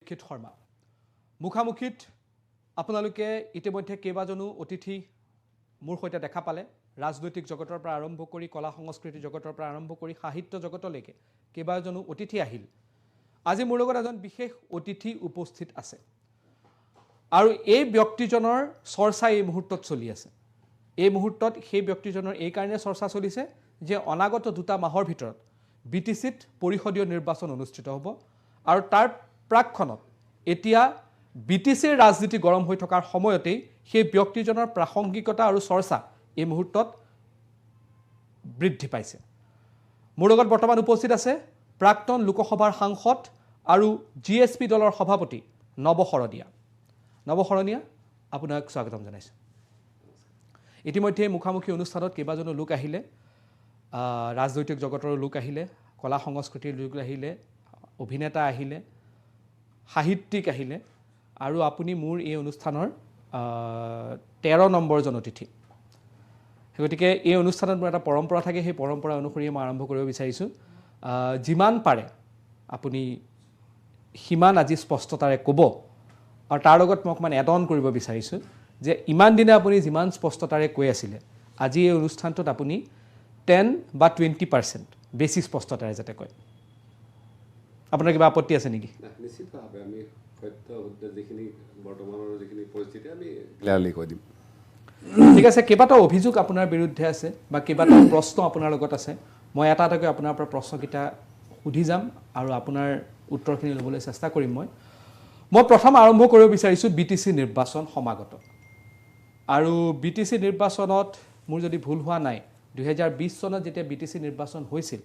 দীক্ষিত শৰ্মা মুখামুখিত আপোনালোকে ইতিমধ্যে কেইবাজনো অতিথি মোৰ সৈতে দেখা পালে ৰাজনৈতিক জগতৰ পৰা আৰম্ভ কৰি কলা সংস্কৃতি জগতৰ পৰা আৰম্ভ কৰি সাহিত্য জগতলৈকে কেইবাজনো অতিথি আহিল আজি মোৰ লগত এজন বিশেষ অতিথি উপস্থিত আছে আৰু এই ব্যক্তিজনৰ চৰ্চা এই মুহূৰ্তত চলি আছে এই মুহূৰ্তত সেই ব্যক্তিজনৰ এই কাৰণে চৰ্চা চলিছে যে অনাগত দুটা মাহৰ ভিতৰত বিটিচিত পৰিষদীয় নিৰ্বাচন অনুষ্ঠিত হ'ব আৰু তাৰ প্ৰাকখনত এতিয়া বিটিচিৰ ৰাজনীতি গৰম হৈ থকাৰ সময়তেই সেই ব্যক্তিজনৰ প্ৰাসংগিকতা আৰু চৰ্চা এই মুহূৰ্তত বৃদ্ধি পাইছে মোৰ লগত বৰ্তমান উপস্থিত আছে প্ৰাক্তন লোকসভাৰ সাংসদ আৰু জিএছপি দলৰ সভাপতি নৱশৰণীয়া আপোনাক স্বাগতম জনাইছোঁ ইতিমধ্যে মুখামুখি অনুষ্ঠানত কেইবাজনো লোক আহিলে ৰাজনৈতিক জগতৰ লোক আহিলে কলা সংস্কৃতিৰ লোক আহিলে অভিনেতা আহিলে সাহিত্যিক আহিলে আৰু আপুনি মোৰ এই অনুষ্ঠানৰ 13 নম্বৰজন অতিথি গতিকে এই অনুষ্ঠানত মোৰ এটা পৰম্পৰা থাকে সেই পৰম্পৰা অনুসৰি মই আৰম্ভ কৰিব বিচাৰিছোঁ যিমান পাৰে আপুনি সিমান আজি স্পষ্টতাৰে ক'ব আৰু তাৰ লগত মই অকণমান এড অন কৰিব বিচাৰিছোঁ যে ইমান দিনে আপুনি যিমান স্পষ্টতাৰে কৈ আছিলে আজি এই অনুষ্ঠানটোত আপুনি 10 বা 20% বেছি স্পষ্টতাৰে যাতে কয় আপোনাৰ কিবা আপত্তি আছে নেকি নিশ্চিতভাৱে আমি সত্য যিখিনি বৰ্তমানৰ যিখিনি পৰিস্থিতি আমি ক্লিয়াৰলি কৈ দিম ঠিক আছে কেইবাটাও অভিযোগ আপোনাৰ বিৰুদ্ধে আছে বা কেইবাটাও প্ৰশ্ন আপোনাৰ লগত আছে মই এটা এটাকৈ আপোনাৰ পৰা প্ৰশ্নকেইটা সুধি যাম আৰু আপোনাৰ উত্তৰখিনি ল'বলৈ চেষ্টা কৰিম মই প্ৰথম আৰম্ভ কৰিব বিচাৰিছোঁ বিটিচি নিৰ্বাচন সমাগত আৰু বিটিচি নিৰ্বাচনত মোৰ যদি ভুল হোৱা নাই 2020 চনত যেতিয়া বিটিচি নিৰ্বাচন হৈছিল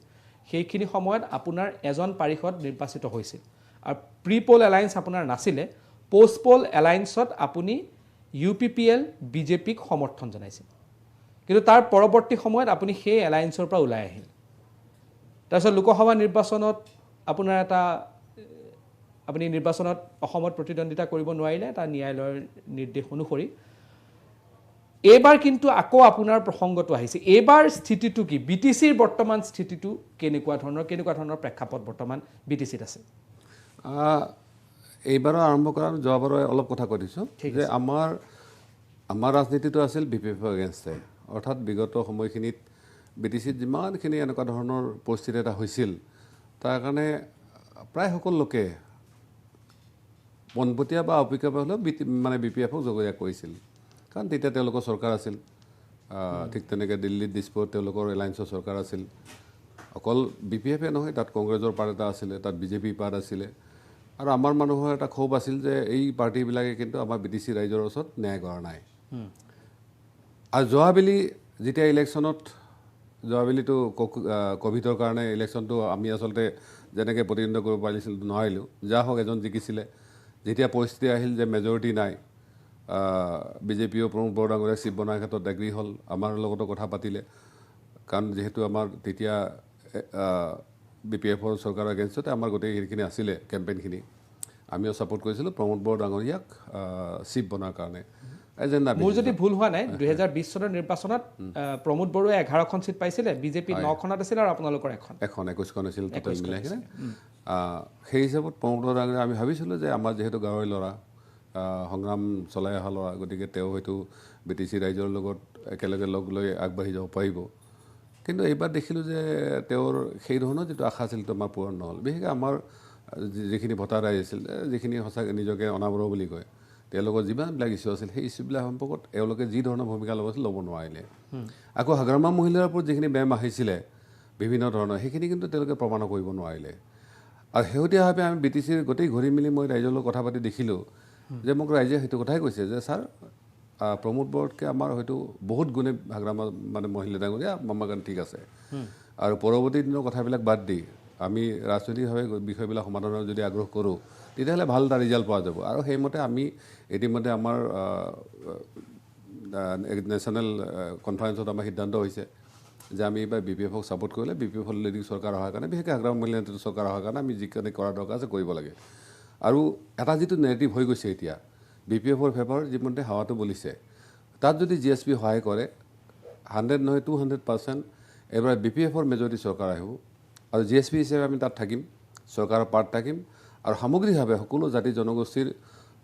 সেইখিনি সময়ত আপোনাৰ এজন পাৰিষদ নিৰ্বাচিত হৈছিল আৰু প্ৰি পোল এলায়েন্স আপোনাৰ নাছিলে পোষ্ট পোল এলায়েন্সত আপুনি UPPL বিজেপিক সমৰ্থন জনাইছিল কিন্তু তাৰ পৰৱৰ্তী সময়ত আপুনি সেই এলায়েন্সৰ পৰা ওলাই আহিল তাৰপিছত লোকসভা নিৰ্বাচনত আপোনাৰ এটা আপুনি নিৰ্বাচনত অসমত প্ৰতিদ্বন্দ্বিতা কৰিব নোৱাৰিলে এটা ন্যায়ালয়ৰ নিৰ্দেশ অনুসৰি এইবাৰ কিন্তু আকৌ আপোনাৰ প্ৰসংগটো আহিছে এইবাৰ স্থিতিটো কি বিটিচিৰ বৰ্তমান স্থিতিটো কেনেকুৱা ধৰণৰ প্ৰেক্ষাপট বৰ্তমান বিটিচিত আছে এইবাৰ আৰম্ভ কৰাৰ যোৱাবাৰ অলপ কথা কৈ দিছোঁ যে আমাৰ ৰাজনীতিটো আছিল BPF এগেইনষ্টে অৰ্থাৎ বিগত সময়খিনিত বিটিচিত যিমানখিনি এনেকুৱা ধৰণৰ পৰিস্থিতি এটা হৈছিল তাৰ কাৰণে প্ৰায় সকলো লোকে পোনপটীয়া বা অপেক্ষাভাৱে হ'লেও মানে BPFক জগৰীয়া কৰিছিল কাৰণ তেতিয়া তেওঁলোকৰ চৰকাৰ আছিল ঠিক তেনেকৈ দিল্লীত দিছপুৰত তেওঁলোকৰ এলায়েন্সৰ চৰকাৰ আছিল অকল BPFে নহয় তাত কংগ্ৰেছৰ পাৰ্ট এটা আছিলে তাত বিজেপি পাৰ্ট আছিলে আৰু আমাৰ মানুহৰ এটা ক্ষোভ আছিল যে এই পাৰ্টিবিলাকে কিন্তু আমাৰ বিটিচি ৰাইজৰ ওচৰত ন্যায় কৰা নাই আৰু যোৱাবেলি যেতিয়া ইলেকশ্যনত যোৱাবেলিতো ক'ভিডৰ কাৰণে ইলেকশ্যনটো আমি আচলতে যেনেকৈ প্ৰতিদ্বন্দ্বিতা কৰিব নোৱাৰিলোঁ যা হওক এজন জিকিছিলে যেতিয়া পৰিস্থিতি আহিল যে মেজৰিটি নাই বিজেপিও প্ৰমোদ বৰডাঙৰীয়া চিফ বনাৰ ক্ষেত্ৰত এগ্ৰী হ'ল আমাৰ লগতো কথা পাতিলে কাৰণ যিহেতু আমাৰ তেতিয়া BPFৰ চৰকাৰৰ এগেইনষ্টতে আমাৰ গোটেই সেইখিনি আছিলে কেম্পেইনখিনি আমিও ছাপোৰ্ট কৰিছিলোঁ প্ৰমোদ বৰডাঙৰীয়াক চিফ বনাৰ কাৰণে মোৰ যদি ভুল হোৱা নাই 2020 চনৰ নিৰ্বাচনত প্ৰমোদ বৰুৱাই 11খন চিট পাইছিলে বিজেপি 9খনত আছিল আৰু আপোনালোকৰ এখন 21খন আছিল টোটেল মিলাই কিনে সেই হিচাপত প্ৰমোদ বৰডাঙৰীয়া আমি ভাবিছিলোঁ যে আমাৰ যিহেতু গাঁৱৰ ল'ৰা সংগ্ৰাম চলাই অহা ল'ৰা গতিকে তেওঁ হয়তো বিটিচি ৰাইজৰ লগত একেলগে লগ লৈ আগবাঢ়ি যাব পাৰিব কিন্তু এইবাৰ দেখিলোঁ যে তেওঁৰ সেই ধৰণৰ যিটো আশা আছিল সেইটো আমাৰ পূৰণ নহ'ল বিশেষকৈ আমাৰ যিখিনি ভোটাৰ ৰাইজ আছিল যিখিনি সঁচাকৈ নিজকে অনাবৰো বুলি কয় তেওঁলোকৰ যিমানবিলাক ইছ্যু আছিল সেই ইছ্যুবিলাক সম্পৰ্কত এওঁলোকে যি ধৰণৰ ভূমিকা ল'ব আছিল ল'ব নোৱাৰিলে আকৌ হাগ্ৰামা মহিলাৰ ওপৰত যিখিনি বেম আহিছিলে বিভিন্ন ধৰণৰ সেইখিনি কিন্তু তেওঁলোকে প্ৰমাণ কৰিব নোৱাৰিলে আৰু শেহতীয়াভাৱে আমি বিটিচিৰ গোটেই ঘূৰি মেলি মই ৰাইজৰ লগত কথা পাতি দেখিলোঁ যে মোক ৰাইজে সেইটো কথাই কৈছে যে ছাৰ প্ৰমোদ বৰতকৈ আমাৰ হয়তো বহুত গুণে হাগ্ৰামা মানে মহিলা ডাঙৰীয়া আমাৰ কাৰণে ঠিক আছে আৰু পৰৱৰ্তী দিনৰ কথাবিলাক বাদ দি আমি ৰাজনৈতিকভাৱে বিষয়বিলাক সমাধানৰ যদি আগ্ৰহ কৰোঁ তেতিয়াহ'লে ভাল এটা ৰিজাল্ট পোৱা যাব আৰু সেইমতে আমি ইতিমধ্যে আমাৰ নেশ্যনেল কনফাৰেন্সত আমাৰ সিদ্ধান্ত হৈছে যে আমি এইবাৰ BPFক ছাপোৰ্ট কৰিলে BPFৰ লিডিং চৰকাৰ অহাৰ কাৰণে বিশেষকৈ হাগ্ৰামা মহিলা চৰকাৰ অহাৰ কাৰণে আমি যিখিনি কৰা দৰকাৰ আছে কৰিব লাগে আৰু এটা যিটো নেৰেটিভ হৈ গৈছে এতিয়া BPFৰ ফেভাৰ যিমতে হাৱাটো বলিছে তাত যদি GSP সহায় কৰে 100 নহয় 200% এবাৰ BPFৰ মেজৰিটি চৰকাৰ আহিব আৰু GSP হিচাপে আমি তাত থাকিম চৰকাৰৰ পাৰ্ট থাকিম আৰু সামগ্ৰিকভাৱে সকলো জাতি জনগোষ্ঠীৰ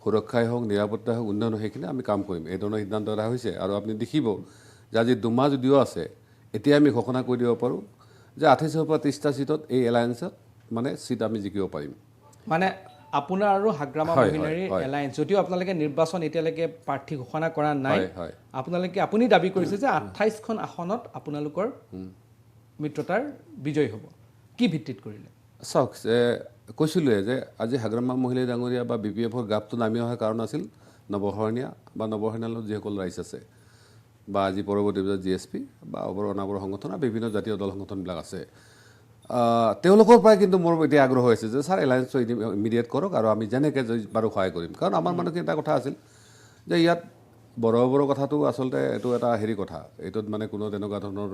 সুৰক্ষাই হওক নিৰাপত্তাই হওক উন্নয়ন সেইখিনি আমি কাম কৰিম এই ধৰণৰ সিদ্ধান্ত এটা হৈছে আৰু আপুনি দেখিব যে আজি 2 মাহ যদিও আছে এতিয়া আমি ঘোষণা কৰি দিব পাৰোঁ যে 28ৰ পৰা 30টা চিটত এই এলায়েন্সত মানে চিট আমি জিকিব পাৰিম মানে আপোনাৰ আৰু হাগ্ৰামা হয়, মহিলাৰী হয়। এলায়েন্স যদিও আপোনালোকে নিৰ্বাচন এতিয়ালৈকে প্ৰাৰ্থী ঘোষণা কৰা নাই হয়। আপুনি দাবী কৰিছে যে 28খন আসনত আপোনালোকৰ মিত্ৰতাৰ বিজয় হ'ব কি ভিত্তিত কৰিলে চাওক কৈছিলোঁৱে যে আজি হাগ্ৰামা মহিলা ডাঙৰীয়া বা BPFৰ গাপটো নামি অহাৰ কাৰণ আছিল নৱশৰণীয়া বা নৱশৰণীয়াৰ যিসকল ৰাইজ আছে বা আজি পৰৱৰ্তী GSP বা অনাবৰ সংগঠন আৰু বিভিন্ন জাতীয় দল সংগঠনবিলাক আছে তেওঁলোকৰ পৰাই কিন্তু মোৰ এতিয়া আগ্ৰহ হৈছে যে ছাৰ এলায়েন্সটো ইমিডিয়েট কৰক আৰু আমি যেনেকৈ বাৰু সহায় কৰিম কাৰণ আমাৰ মানুহখিনি এটা কথা আছিল যে ইয়াত বড়োবোৰৰ কথাটো আচলতে এইটো এটা হেৰি কথা এইটোত মানে কোনো তেনেকুৱা ধৰণৰ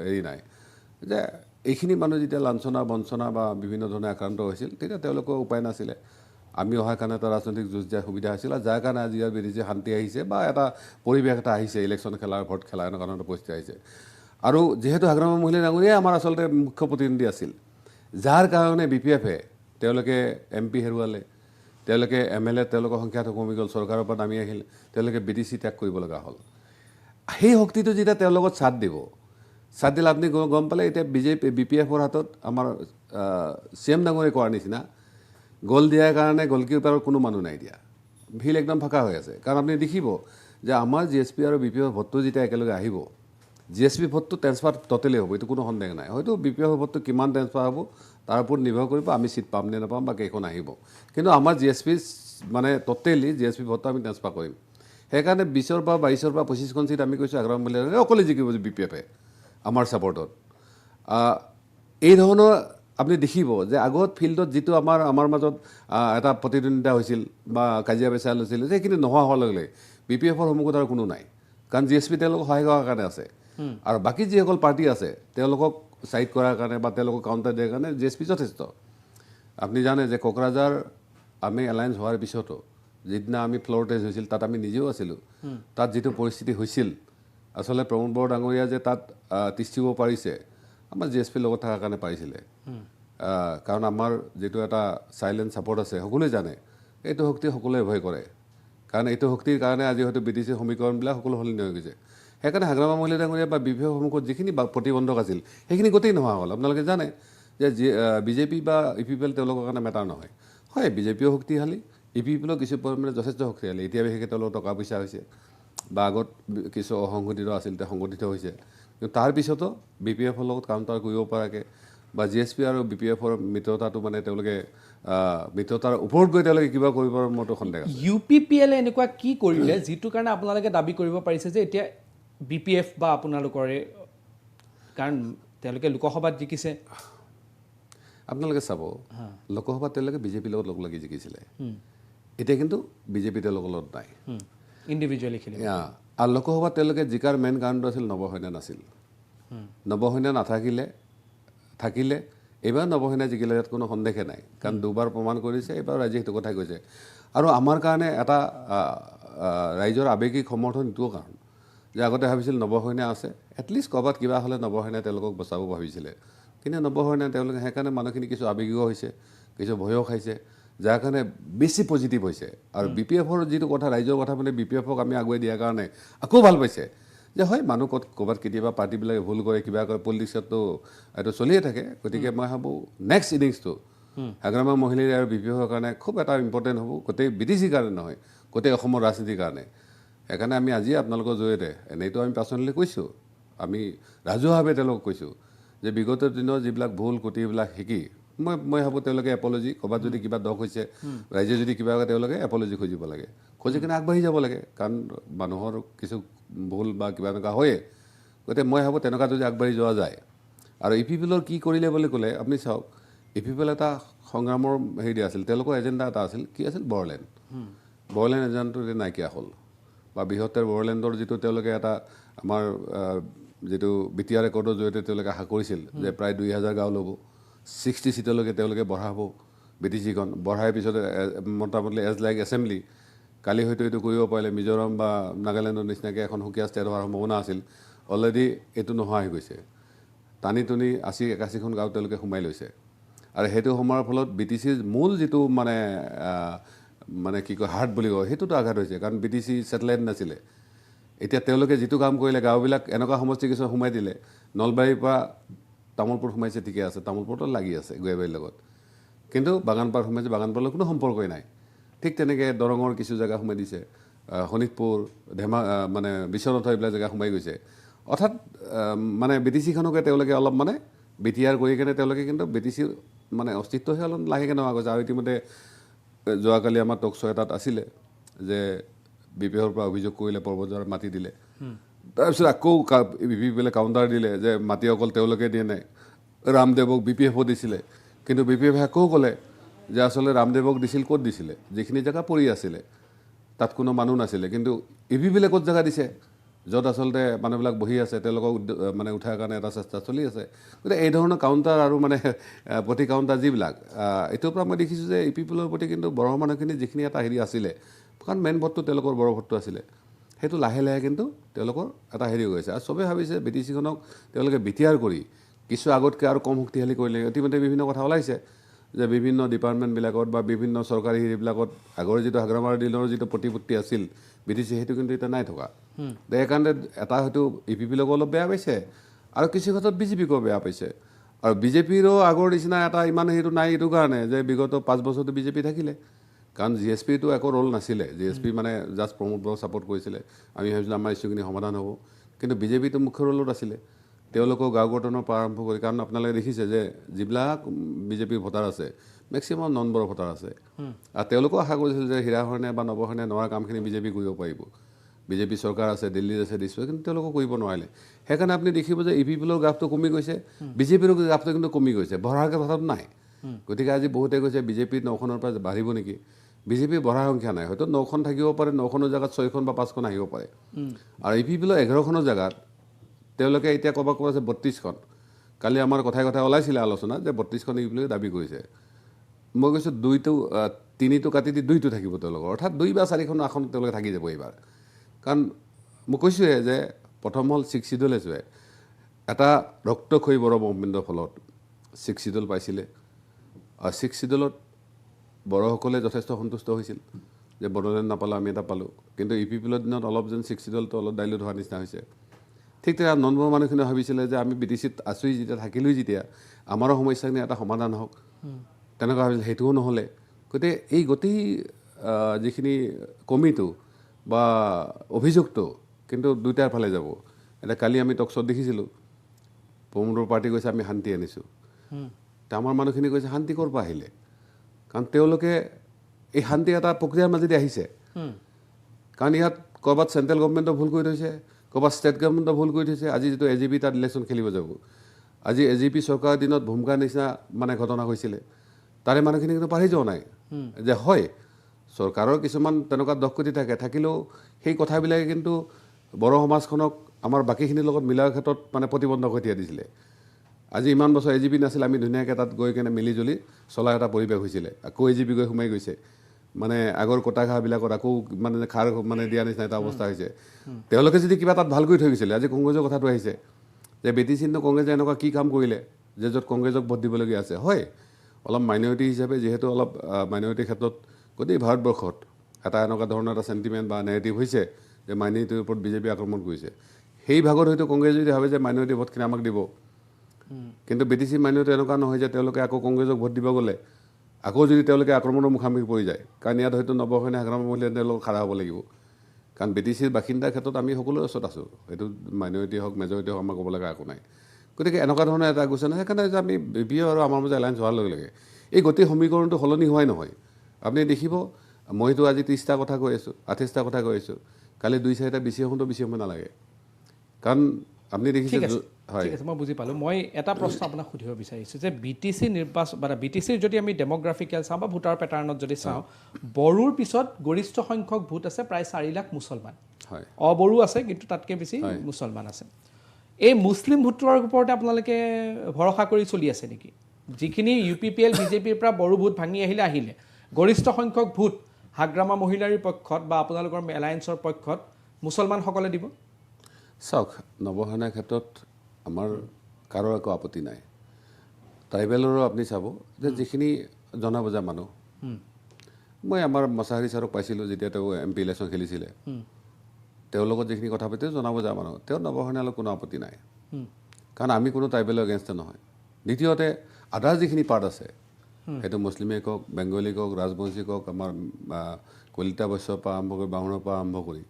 হেৰি নাই যে এইখিনি মানুহ যেতিয়া লাঞ্ছনা বঞ্চনা বা বিভিন্ন ধৰণে আক্ৰান্ত হৈছিল তেতিয়া তেওঁলোকৰ উপায় নাছিলে আমি অহাৰ কাৰণে এটা ৰাজনৈতিক যুঁজ দিয়াৰ সুবিধা হৈছিল আৰু যাৰ কাৰণে আজি ইয়াৰ বিদেশী শান্তি আহিছে বা এটা পৰিৱেশ এটা আহিছে ইলেকশ্যন খেলাৰ ভোট খেলা এনেকুৱা ধৰণৰ পৰিস্থিতি আহিছে আৰু যিহেতু হাগ্ৰামা মহিলা ডাঙৰীয়াই আমাৰ আচলতে মুখ্য প্ৰতিনিধি আছিল যাৰ কাৰণে BPFে তেওঁলোকে MP হেৰুৱালে তেওঁলোকে MLA তেওঁলোকৰ সংখ্যাটো কমি গ'ল চৰকাৰৰ পৰা নামি আহিল তেওঁলোকে BTC ত্যাগ কৰিব লগা হ'ল সেই শক্তিটো যেতিয়া তেওঁলোকৰ ছাথ দিব ছাথ দিলে আপুনি গম পালে এতিয়া BPFৰ হাতত আমাৰ CM ডাঙৰীয়ে কোৱাৰ নিচিনা গ'ল দিয়াৰ কাৰণে গ'লকিপাৰৰ কোনো মানুহ নাই দিয়া ভিল একদম ফাঁকা হৈ আছে কাৰণ আপুনি দেখিব যে আমাৰ GSP আৰু BPFৰ ভোটটো যেতিয়া একেলগে আহিব GSP ভোটটো ট্ৰেন্সফাৰ টোটেলি হ'ব এইটো কোনো সন্দেহ নাই হয়তো BPFৰ ভোটটো কিমান ট্ৰেন্সফাৰ হ'ব তাৰ ওপৰত নিৰ্ভৰ কৰিব আমি চিট পাম নে নাপাম বা কেইখন আহিব কিন্তু আমাৰ GSP মানে টোটেলি GSP ভোটটো আমি ট্ৰেন্সফাৰ কৰিম সেইকাৰণে 20ৰ পৰা 22ৰ পৰা 25খন চিট আমি কৈছোঁ হাগ্ৰামা মহিলা অকলে জিকিব BPFে আমাৰ ছাপৰ্টত এই ধৰণৰ আপুনি দেখিব যে আগত ফিল্ডত যিটো আমাৰ মাজত এটা প্ৰতিদ্বন্দ্বিতা হৈছিল বা কাজিয়া পেচাল হৈছিল সেইখিনি নোহোৱা হোৱাৰ লগে লগে BPFৰ সন্মুখত আৰু কোনো নাই কাৰণ GSP তেওঁলোকক সহায় কৰাৰ কাৰণে আছে আৰু বাকী যিসকল পাৰ্টি আছে তেওঁলোকক ছাইড কৰাৰ কাৰণে বা তেওঁলোকক কাউণ্টাৰ দিয়াৰ কাৰণে GSP যথেষ্ট আপুনি জানে যে কোকৰাঝাৰ আমি এলায়েন্স হোৱাৰ পিছতো যিদিনা আমি ফ্ল'ৰ টেষ্ট হৈছিল তাত আমি নিজেও আছিলোঁ তাত যিটো পৰিস্থিতি হৈছিল আচলতে প্ৰমোদ বড়ো ডাঙৰীয়া যে তাত তিষ্ঠিব পাৰিছে আমাৰ GSPৰ লগত থকাৰ কাৰণে পাৰিছিলে কাৰণ আমাৰ যিটো এটা চাইলেণ্ট ছাপৰ্ট আছে সকলোৱে জানে এইটো শক্তি সকলোৱে ভয় কৰে কাৰণ এইটো শক্তিৰ কাৰণে আজি হয়তো BTC সমীকৰণবিলাক সকলো সলনি হৈ গৈছে সেইকাৰণে হাগ্ৰামা মহিলা ডাঙৰীয়া বা BPFৰ সন্মুখত যিখিনি প্ৰতিবন্ধক আছিল সেইখিনি গোটেই নোহোৱা হ'ল আপোনালোকে জানে যে BJP বা EPPL তেওঁলোকৰ কাৰণে মেটাৰ নহয় হয় BJPও শক্তিশালী EPPLও কিছু পৰিমাণে যথেষ্ট শক্তিশালী এতিয়া বিশেষকৈ তেওঁলোকৰ টকা পইচা হৈছে বা আগত কিছু অসংগঠিত আছিল এতিয়া সংগঠিত হৈছে কিন্তু তাৰপিছতো BPFৰ লগত কাউণ্টাৰ কৰিব পৰাকৈ বা GSP আৰু BPFৰ মিত্ৰতাটো মানে তেওঁলোকে মিত্ৰতাৰ ওপৰত গৈ তেওঁলোকে কিবা কৰিব মোৰতো সন্দেহ আছে UPPL এনেকুৱা কি কৰিলে যিটো কাৰণে আপোনালোকে দাবী কৰিব পাৰিছে যে এতিয়া BPF বা আপোনালোকৰে কাৰণ তেওঁলোকে লোকসভাত জিকিছে আপোনালোকে চাব লোকসভাত তেওঁলোকে BJPৰ লগত লগ লাগি জিকিছিলে এতিয়া কিন্তু BJP তেওঁলোকৰ লগত নাই ইণ্ডিভিজুৱেলি খেলি আৰু লোকসভাত তেওঁলোকে জিকাৰ মেইন কাৰণটো আছিল নৱসৈন্য নাছিল নৱসৈন্য থাকিলে এইবাৰ নৱসৈন্য জিকিলে ইয়াত কোনো সন্দেহে নাই কাৰণ দুবাৰ প্ৰমাণ কৰিছে এইবাৰ ৰাইজে সেইটো কথাই কৈছে আৰু আমাৰ কাৰণে এটা ৰাইজৰ আৱেগিক সমৰ্থন এইটোও কাৰণ যে আগতে ভাবিছিল নৱসৈন্য আছে এটলিষ্ট ক'ৰবাত কিবা হ'লে নৱসৈন্য তেওঁলোকক বচাব ভাবিছিলে কিন্তু নৱসৈন্য তেওঁলোকে সেইকাৰণে মানুহখিনি কিছু আৱেগিক হৈছে কিছু ভয়ো খাইছে যাৰ কাৰণে বেছি পজিটিভ হৈছে আৰু BPFৰ যিটো কথা ৰাইজৰ কথা মানে BPFক আমি আগুৱাই দিয়াৰ কাৰণে আকৌ ভাল পাইছে যে হয় মানুহ ক'ৰবাত কেতিয়াবা পাৰ্টিবিলাকে ভুল কৰে কিবা কৰে পলিটিক্সততো এইটো চলিয়ে থাকে গতিকে মই ভাবোঁ নেক্সট ইনিংছটো হাগ্ৰামা মহিলাৰী আৰু BPFৰ কাৰণে খুব এটা ইম্পৰ্টেণ্ট হ'ব গোটেই BTCৰ কাৰণে নহয় গোটেই অসমৰ ৰাজনীতিৰ কাৰণে সেইকাৰণে আমি আজি আপোনালোকৰ জৰিয়তে এনেইতো আমি পাৰ্চনেলি কৈছোঁ আমি ৰাজহুৱাভাৱে তেওঁলোকক কৈছোঁ যে বিগত দিনৰ যিবিলাক ভুল ক্ৰুটিবিলাক শিকি মই ভাবোঁ তেওঁলোকে এপলজি ক'ৰবাত যদি কিবা দোষ হৈছে ৰাইজে যদি কিবা তেওঁলোকে এপলজি খুজিব লাগে খুজি কিনে আগবাঢ়ি যাব লাগে কাৰণ মানুহৰ কিছু ভুল বা কিবা এনেকুৱা হয়ে গতিকে মই ভাবোঁ তেনেকুৱা যদি আগবাঢ়ি যোৱা যায় আৰু EPPLৰ কি কৰিলে বুলি ক'লে আপুনি চাওক EPPL এটা সংগ্ৰামৰ হেৰি আছিল তেওঁলোকৰ এজেণ্ডা এটা আছিল কি আছিল বড়োলেণ্ড এজেণ্ডাটো নাইকিয়া হ'ল বা বৃহত্তৰ বড়োলেণ্ডৰ যিটো তেওঁলোকে এটা আমাৰ যিটো BTR ৰেকৰ্ডৰ জৰিয়তে তেওঁলোকে আশা কৰিছিল যে প্ৰায় 2000 গাঁও ল'ব 60 চিটলৈকে তেওঁলোকে বঢ়াব BTCখন বঢ়াই পিছত মোটামুটি এজ লাইক এছেম্বলি কালি হয়তো এইটো কৰিব পাৰিলে মিজোৰাম বা নাগালেণ্ডৰ নিচিনাকৈ এখন সুকীয়া ষ্টেট হোৱাৰ সম্ভাৱনা আছিল অলৰেডি এইটো নোহোৱা হৈ গৈছে টানি টুনি 80-81খন গাঁও তেওঁলোকে সোমাই লৈছে আৰু সেইটো সময়ৰ ফলত BTCৰ মূল যিটো মানে কি কয় হাৰ্ট বুলি কয় সেইটোতো আঘাত হৈছে কাৰণ BTC ছেটেলাইট নাছিলে এতিয়া তেওঁলোকে যিটো কাম কৰিলে গাঁওবিলাক এনেকুৱা সমষ্টি কিছুমান সোমাই দিলে নলবাৰীৰ পৰা তামোলপুৰ সোমাইছে ঠিকে আছে তামোলপুৰতো লাগি আছে গুৱাহাটীৰ লগত কিন্তু বাগানপাৰ সোমাইছে বাগানপাৰৰ লগত কোনো সম্পৰ্কই নাই ঠিক তেনেকৈ দৰঙৰ কিছু জেগা সোমাই দিছে শোণিতপুৰ মানে বিশ্বনাথ এইবিলাক জেগা সোমাই গৈছে অৰ্থাৎ মানে BTCখনকে তেওঁলোকে অলপ মানে BTR কৰি কেনে তেওঁলোকে কিন্তু BTCৰ মানে অস্তিত্বহে অলপ লাহেকৈ নোহোৱা গৈছে আৰু ইতিমধ্যে যোৱাকালি আমাৰ টক শ্ব' এটাত আছিলে যে BPFৰ পৰা অভিযোগ কৰিলে পৰ্বতৰ মাটি দিলে তাৰপিছত আকৌ BPFলে কাউণ্টাৰ দিলে যে মাটি অকল তেওঁলোকে দিয়ে নাই ৰামদেৱক BPFো দিছিলে কিন্তু BPFে আকৌ ক'লে যে আচলতে ৰামদেৱক দিছিল ক'ত দিছিলে যিখিনি জেগা পৰি আছিলে তাত কোনো মানুহ নাছিলে কিন্তু EPFলে ক'ত জেগা দিছে য'ত আচলতে মানুহবিলাক বহি আছে তেওঁলোকক মানে উঠাৰ কাৰণে এটা চেষ্টা চলি আছে গতিকে এই ধৰণৰ কাউণ্টাৰ আৰু মানে প্ৰতি কাউণ্টাৰ যিবিলাক এইটোৰ পৰা মই দেখিছোঁ যে EPFলৰ প্ৰতি কিন্তু বড়ো মানুহখিনি যিখিনি এটা হেৰি আছিলে কাৰণ মেইন ভোটটো তেওঁলোকৰ বড়ো ভোটটো আছিলে সেইটো লাহে লাহে কিন্তু তেওঁলোকৰ এটা হেৰি হৈ গৈছে আৰু চবেই ভাবিছে BTCখনক তেওঁলোকে BTR কৰি কিছু আগতকৈ আৰু কম শক্তিশালী কৰিলে ইতিমধ্যে বিভিন্ন কথা ওলাইছে যে বিভিন্ন ডিপাৰ্টমেণ্টবিলাকত বা বিভিন্ন চৰকাৰী হেৰিবিলাকত আগৰ যিটো হাগ্ৰামাৰ দিনৰ যিটো প্ৰতিপত্তি আছিল BTC সেইটো কিন্তু এতিয়া নাই থকা সেইকাৰণে এটা হয়তো EPFলৈকো অলপ বেয়া পাইছে আৰু কিছু ক্ষেত্ৰত BJPকো বেয়া পাইছে আৰু BJPৰো আগৰ নিচিনা এটা ইমান হেৰিটো নাই এইটো কাৰণে যে বিগত 5 বছৰতো BJP থাকিলে কাৰণ GSPটো একো ৰোল নাছিলে GSP মানে জাষ্ট প্ৰমোদ বড়োক ছাপোৰ্ট কৰিছিলে আমি ভাবিছিলোঁ আমাৰ ইছ্যুখিনি সমাধান হ'ব কিন্তু BJPটো মুখ্য ৰোলত আছিলে তেওঁলোকক গাঁও গঠনৰ পৰা আৰম্ভ কৰি কাৰণ আপোনালোকে দেখিছে যে যিবিলাক BJPৰ ভোটাৰ আছে মেক্সিমাম নন বড়ো ভোটাৰ আছে আৰু তেওঁলোকেও আশা কৰিছিল যে হীৰাহৰণে বা নৱহৰণে নোৱাৰা কামখিনি BJP কৰিব পাৰিব BJP চৰকাৰ আছে দিল্লীত আছে দিছোঁ কিন্তু তেওঁলোকে কৰিব নোৱাৰিলে সেইকাৰণে আপুনি দেখিব যে EPFলৰ গ্ৰাফটো কমি গৈছে BJPৰ গ্ৰাফটো কিন্তু কমি গৈছে বঢ়াৰ কথাটো নাই গতিকে আজি বহুতে কৈছে BJP 9খনৰ পৰা বাঢ়িব নেকি BJP বঢ়াৰ সংখ্যা নাই হয়তো 9খন থাকিব পাৰে 9খনৰ জেগাত 6খন বা 5খন আহিব পাৰে আৰু EPFলৰ 11খনৰ জেগাত তেওঁলোকে এতিয়া ক'ব আছে 32খন কালি আমাৰ কথাই ওলাইছিলে আলোচনা যে 32খন EPFলৈ দাবী কৰিছে মই কৈছোঁ 3টো কাটি দি 2টো থাকিব তেওঁলোকৰ অৰ্থাৎ 2 বা 4খন আসন তেওঁলোকে থাকি যাব এইবাৰ কাৰণ মই কৈছোঁৱে যে প্ৰথম হ'ল 6 চিডুলেছোৱে এটা ৰক্তক্ষয়ী বড়ো মুভমেণ্টৰ ফলত 6 চিডুল পাইছিলে আৰু 6 চিডুলত বড়োসকলে যথেষ্ট সন্তুষ্ট হৈছিল যে বড়োলেণ্ড নাপালোঁ আমি এটা পালোঁ কিন্তু EPFলৰ দিনত অলপ যেন 6 চিডুলটো অলপ ডাইলুট হোৱাৰ নিচিনা হৈছে ঠিক তেনেকৈ নন বড়ো মানুহখিনি ভাবিছিলে যে আমি BTCত আছোঁই যেতিয়া থাকিলোঁই যেতিয়া আমাৰো সমস্যাখিনি এটা সমাধান হওক তেনেকুৱা ভাবিছিল সেইটোও নহ'লে গতিকে এই গোটেই যিখিনি কমিটো বা অভিযোগটো কিন্তু দুইটাৰ ফালে যাব এতিয়া কালি আমি টক শ্ব'ত দেখিছিলোঁ প্ৰমোদৰ পাৰ্টি কৈছে আমি শান্তি আনিছোঁ আমাৰ মানুহখিনি কৈছে শান্তি ক'ৰ পৰা আহিলে কাৰণ তেওঁলোকে এই শান্তি এটা প্ৰক্ৰিয়াৰ মাজেদি আহিছে কাৰণ ইয়াত ক'ৰবাত চেণ্ট্ৰেল গভৰ্ণমেণ্টৰ ভুল কৰি থৈছে ক'ৰবাত ষ্টেট গভৰ্ণমেণ্টৰ ভুল কৰি থৈছে আজি যিটো AGP তাত ইলেকশ্যন খেলিব যাব আজি AGP চৰকাৰৰ দিনত ভূমিকাৰ নিচিনা মানে ঘটনা হৈছিলে তাৰে মানুহখিনি কিন্তু পাহৰি যোৱা নাই যে হয় চৰকাৰৰ কিছুমান তেনেকুৱা দক্ষতি থাকিলেও সেই কথাবিলাকে কিন্তু বড়ো সমাজখনক আমাৰ বাকীখিনিৰ লগত মিলাৰ ক্ষেত্ৰত মানে প্ৰতিবন্ধক হৈ দিয়া দিছিলে আজি ইমান বছৰ AGP নাছিল আমি ধুনীয়াকৈ তাত গৈ কেনে মিলিজুলি চলাৰ এটা পৰিৱেশ হৈছিলে আকৌ AGP গৈ সোমাই গৈছে মানে আগৰ কটা ঘাঁহবিলাকত আকৌ মানে খাৰ মানে দিয়া নিচিনা এটা অৱস্থা হৈছে তেওঁলোকে যদি কিবা তাত ভাল কৰি থৈ গৈছিলে আজি কংগ্ৰেছৰ কথাটো আহিছে যে BTCত কংগ্ৰেছে এনেকুৱা কি কাম কৰিলে যে য'ত কংগ্ৰেছক ভোট দিবলগীয়া আছে হয় অলপ মাইনৰিটি হিচাপে যিহেতু অলপ মাইনৰিটিৰ ক্ষেত্ৰত গোটেই ভাৰতবৰ্ষত এটা এনেকুৱা ধৰণৰ এটা চেণ্টিমেণ্ট বা নেগেটিভ হৈছে যে মাইনৰিটিৰ ওপৰত BJP আক্ৰমণ কৰিছে সেই ভাগত হয়তো কংগ্ৰেছ যদি ভাবে যে মাইনৰিটি ভোটখিনি আমাক দিব কিন্তু BTC মাইনৰিটি এনেকুৱা নহয় যে তেওঁলোকে আকৌ কংগ্ৰেছক ভোট দিব গ'লে আকৌ যদি তেওঁলোকে আক্ৰমণৰ মুখামুখি পৰি যায় কাৰণ ইয়াত হয়তো নৱসেনা হাগ্ৰামা মহিলা তেওঁলোক খাৰা হ'ব লাগিব কাৰণ BTCৰ বাসিন্দাৰ ক্ষেত্ৰত আমি সকলোৰে ওচৰত আছোঁ সেইটো মাইনৰিটি হওক মেজৰিটি হওক আমাৰ ক'ব লগা একো নাই গতিকে এনেকুৱা ধৰণৰ এটা গৈছে নহয় সেইকাৰণে যে আমি BPF আৰু আমাৰ মাজত এলায়েন্স হোৱাৰ লগে লগে এই গোটেই সমীকৰণটো সলনি হোৱাই নহয় আপুনি দেখিব মইতো আজি 30টা কথা কৈ আছোঁ 28টা কথা কৈ আছোঁ কালি 2-4টা বেছি হ'ব নালাগে কাৰণ আপুনি দেখিছে হয় ঠিক আছে মই বুজি পালোঁ মই এটা প্ৰশ্ন আপোনাক সুধিব বিচাৰিছোঁ যে BTC নিৰ্বাচন বা BTCৰ যদি আমি ডেম'গ্ৰাফিকেল চাওঁ বা ভোটাৰ পেটাৰ্ণত যদি চাওঁ বড়োৰ পিছত গৰিষ্ঠ সংখ্যক ভোট আছে প্ৰায় 4 লাখ মুছলমান হয় অবড়ো আছে কিন্তু তাতকৈ বেছি মুছলমান আছে এই মুছলিম ভোটৰ ওপৰতে আপোনালোকে ভৰসা কৰি চলি আছে নেকি যিখিনি UPPL BJPৰ পৰা বড়ো ভোট ভাঙি আহিলে গৰিষ্ঠ সংখ্যক ভোট হাগ্ৰামা মহিলাৰ পক্ষত বা আপোনালোকৰ এলায়েন্সৰ পক্ষত মুছলমানসকলে দিব চাওক নৱসেনাৰ ক্ষেত্ৰত আমাৰ কাৰো একো আপত্তি নাই ট্ৰাইবেলৰো আপুনি চাব যে যিখিনি জনা বুজা মানুহ মই আমাৰ মছাহাৰী ছাৰক পাইছিলোঁ যেতিয়া তেওঁ MP ইলেকশ্যন খেলিছিলে তেওঁৰ লগত যিখিনি কথা পাতিও জনা বুজা মানুহ তেওঁ নৱসেনালৈ কোনো আপত্তি নাই কাৰণ আমি কোনো ট্ৰাইবেলৰ এগেইনষ্টে নহয় দ্বিতীয়তে আদাৰ যিখিনি পাৰ্ট আছে সেইটো মুছলিমেই কওক বেংগলী কওক ৰাজবংশী কওক আমাৰ কলিতা বৈশ্যৰ পৰা আৰম্ভ কৰি বামুণৰ পৰা আৰম্ভ কৰি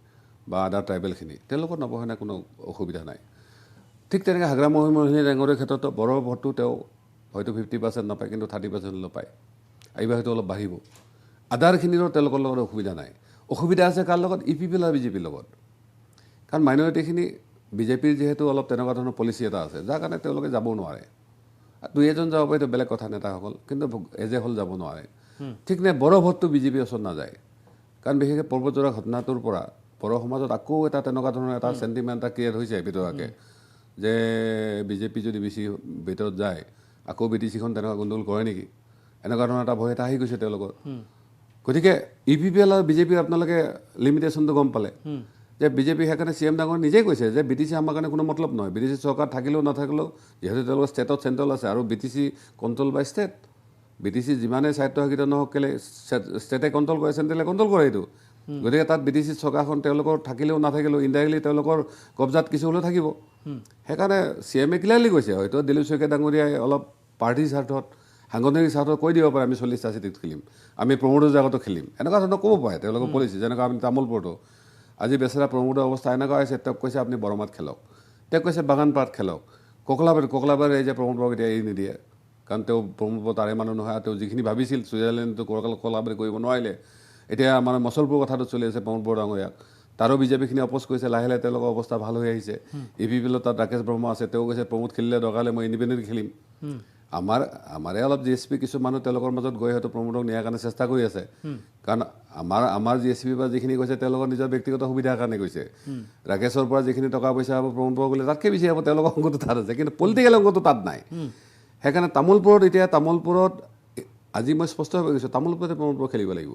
বা আদাৰ ট্ৰাইবেলখিনি তেওঁলোকৰ নৱসেনা কোনো অসুবিধা নাই ঠিক তেনেকৈ হাগ্ৰা মহিমহীন ৰেঙৰ ক্ষেত্ৰতো বড়ো ভোটটো তেওঁ হয়তো 50% নাপায় কিন্তু 30% পায় এইবাৰ হয়তো অলপ বাঢ়িব আদাৰখিনিৰো তেওঁলোকৰ লগত অসুবিধা নাই অসুবিধা আছে কাৰ লগত EPP আৰু BJPৰ লগত কাৰণ মাইনৰিটিখিনি বিজেপিৰ যিহেতু অলপ তেনেকুৱা ধৰণৰ পলিচি এটা আছে যাৰ কাৰণে তেওঁলোকে যাব নোৱাৰে দুই এজন যাব পাৰিতো বেলেগ কথা নেতাসকল কিন্তু এজে হ'ল যাব নোৱাৰে ঠিক নাই বড়ো ভোটটো বিজেপিৰ ওচৰত নাযায় কাৰণ বিশেষকৈ পৰ্বতজোৰা ঘটনাটোৰ পৰা বড়ো সমাজত আকৌ এটা তেনেকুৱা ধৰণৰ এটা চেণ্টিমেণ্ট এটা ক্ৰিয়েট হৈছে ভিতৰুৱাকৈ যে বিজেপি যদি বেছি ভিতৰত যায় আকৌ BTCখন তেনেকুৱা গণ্ডগোল কৰে নেকি এনেকুৱা ধৰণৰ এটা ভয় এটা আহি গৈছে তেওঁলোকৰ গতিকে EPPL আৰু বিজেপিৰ আপোনালোকে লিমিটেশ্যনটো গম পালে যে বিজেপি সেইকাৰণে CM ডাঙৰ নিজেই কৈছে যে BTC আমাৰ কাৰণে কোনো মতলব নহয় BTC চৰকাৰ থাকিলেও নাথাকিলেও যিহেতু তেওঁলোকৰ ষ্টেটত চেণ্ট্ৰেল আছে আৰু BTC কণ্ট্ৰল বাই ষ্টেট BTC যিমানে স্বায়ত্তশাসিত নহওক কেলে ষ্টেটে কণ্ট্ৰল কৰে চেণ্ট্ৰেলে কণ্ট্ৰল কৰে এইটো গতিকে তাত BTC চৰকাৰখন তেওঁলোকৰ থাকিলেও নাথাকিলেও ইনডাইৰেক্টলি তেওঁলোকৰ কব্জাত কিছু হ'লেও থাকিব সেইকাৰণে CM ক্লিয়াৰলি কৈছে হয়তো দিলীপ শইকীয়া ডাঙৰীয়াই অলপ পাৰ্টিৰ স্বাৰ্থত সাংগঠনিক স্বাৰ্থত কৈ দিব পাৰে আমি 40টা চিটিত খেলিম আমি প্ৰমোদৰ জেগাতো খেলিম এনেকুৱা ধৰণৰ ক'ব পাৰে তেওঁলোকৰ পলিচি যেনেকুৱা আমি তামোলপুৰতো আজি বেচেৰা প্ৰমোদৰ অৱস্থা এনেকুৱা হৈছে তেওঁক কৈছে আপুনি বৰমাত খেলক তেওঁক কৈছে বাগানপাত খেলক ককলাবাৰী এই যে প্ৰমোদ বৰক এতিয়া এৰি নিদিয়ে কাৰণ তেওঁ প্ৰমোদ বৰ তাৰে মানুহ নহয় তেওঁ যিখিনি ভাবিছিল ছুইজাৰলেণ্ডটো ককলাবাৰী কৰিব নোৱাৰিলে এতিয়া আমাৰ মচলপুৰ কথাটো চলি আছে প্ৰমোদ বৰডাঙৰীয়াক তাৰো বিজেপিখিনি অপ'জ কৰিছে লাহে লাহে তেওঁলোকৰ অৱস্থা ভাল হৈ আহিছে EPPL তাত ৰাকেশ ব্ৰহ্মা আছে তেওঁ কৈছে প্ৰমোদ খেলিলে দৰকাৰ হ'লে মই ইণ্ডিপেণ্ডেণ্ট খেলিম আমাৰে অলপ GSP কিছু মানুহ তেওঁলোকৰ মাজত গৈ হয়তো প্ৰমোদক নিয়াৰ কাৰণে চেষ্টা কৰি আছে কাৰণ আমাৰ GSP বা যিখিনি কৈছে তেওঁলোকৰ নিজৰ ব্যক্তিগত সুবিধাৰ কাৰণে কৈছে ৰাকেশৰ পৰা যিখিনি টকা পইচা হ'ব প্ৰমোদ বৰক গ'লে তাতকৈ বেছি হ'ব তেওঁলোকৰ অংকটো তাত আছে কিন্তু পলিটিকেল অংকটো তাত নাই সেইকাৰণে তামোলপুৰত আজি মই স্পষ্টভাৱে কৈছোঁ তামোলপুৰতে প্ৰমোদ বৰক খেলিব লাগিব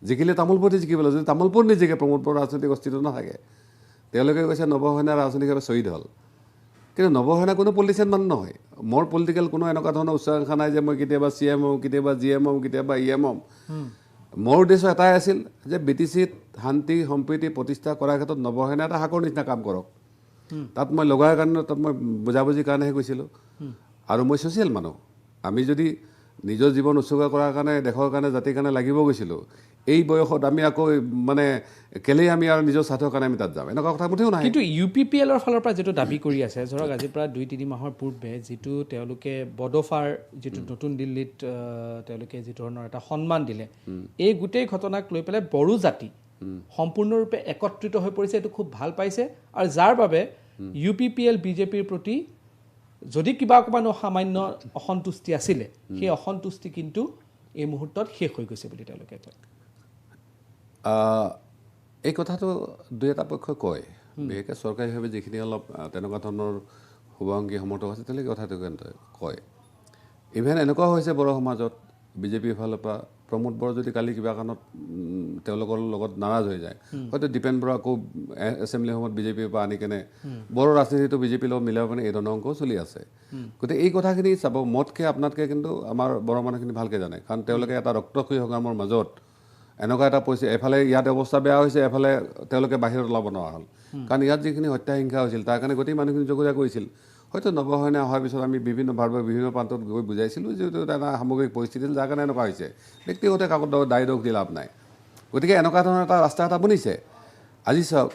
জিকিলে তামোলপুৰতে জিকিব লাগিব যদি তামোলপুৰ নিজিকে প্ৰমোদ বৰৰ ৰাজনৈতিক অস্তিত্ব নাথাকে তেওঁলোকে কৈছে নৱসেনা ৰাজনৈতিকভাৱে শ্বহীদ হ'ল কিন্তু নৱসেনা কোনো পলিটিচিয়ান মানুহ নহয় মোৰ পলিটিকেল কোনো এনেকুৱা ধৰণৰ উচ্চাকাংক্ষা নাই যে মই কেতিয়াবা CM হ'ম কেতিয়াবা GM হ'ম কেতিয়াবা EM হ'ম মোৰ উদ্দেশ্য এটাই আছিল যে BTCত শান্তি সম্প্ৰীতি প্ৰতিষ্ঠা কৰাৰ ক্ষেত্ৰত নৱসেনা এটা হাকৰ নিচিনা কাম কৰক তাত মই লগাৰ কাৰণে তাত মই বুজাবুজিৰ কাৰণেহে কৈছিলোঁ আৰু মই ছ'চিয়েল মানুহ আমি যদি নিজৰ জীৱন উৎসৰ্গা কৰাৰ কাৰণে দেশৰ কাৰণে জাতিৰ কাৰণে লাগিব গৈছিলোঁ এই বয়সত আমি আকৌ মানে কেলেই আমি আৰু নিজৰ স্বাৰ্থৰ কাৰণে আমি তাত যাম এনেকুৱা কথা মুঠেও নাই কিন্তু UPPLৰ ফালৰ পৰা যিটো দাবী কৰি আছে ধৰক আজিৰ পৰা 2-3 মাহৰ পূৰ্বে যিটো তেওঁলোকে বডোফাৰ যিটো নতুন দিল্লীত তেওঁলোকে যি ধৰণৰ এটা সন্মান দিলে এই গোটেই ঘটনাক লৈ পেলাই বড়ো জাতি সম্পূৰ্ণৰূপে একত্ৰিত হৈ পৰিছে এইটো খুব ভাল পাইছে আৰু যাৰ বাবে UPPL বিজেপিৰ প্ৰতি যদি কিবা অকণমান সামান্য অসন্তুষ্টি আছিলে সেই অসন্তুষ্টি কিন্তু এই মুহূৰ্তত শেষ হৈ গৈছে বুলি তেওঁলোকে কয় এই কথাটো দুই এটা পক্ষই কয় বিশেষকৈ চৰকাৰীভাৱে যিখিনি অলপ তেনেকুৱা ধৰণৰ শুভাংগী সমৰ্থক আছে তেওঁলোকে কথাটো কয় ইভেন এনেকুৱা হৈছে বড়ো সমাজত বিজেপিৰ ফালৰ পৰা প্ৰমোদ বড়ো যদি কালি কিবা কাৰণত তেওঁলোকৰ লগত নাৰাজ হৈ যায় হয়তো দীপেন বড়ো আকৌ এছেম্বলি সময়ত বিজেপিৰ পৰা আনি কেনে বড়ো ৰাজনীতিটো বিজেপিৰ লগত মিলাব মানে এই ধৰণৰ অংকও চলি আছে গতিকে এই কথাখিনি চাব মতকৈ আপোনাতকৈ কিন্তু আমাৰ বড়ো মানুহখিনি ভালকৈ জানে কাৰণ তেওঁলোকে এটা ৰক্তক্ষয়ী সংগ্ৰামৰ মাজত এনেকুৱা এটা পৰিস্থিতি এফালে ইয়াত অৱস্থা বেয়া হৈছে এফালে তেওঁলোকে বাহিৰত ওলাব নোৱাৰা হ'ল কাৰণ ইয়াত যিখিনি হত্যা হিংসা হৈছিল তাৰ কাৰণে গোটেই মানুহখিনি জগৰীয়া কৰিছিল হয়তো নৱসেনা অহাৰ পিছত আমি বিভিন্ন ভাৰতৰ বিভিন্ন প্ৰান্তত গৈ বুজাইছিলোঁ যিহেতু এটা সামগ্ৰিক পৰিস্থিতি যাৰ কাৰণে এনেকুৱা হৈছে ব্যক্তিগত কাকত দায়ী দোষ দি লাভ নাই গতিকে এনেকুৱা ধৰণৰ এটা ৰাস্তা এটা বনিছে আজি চাওক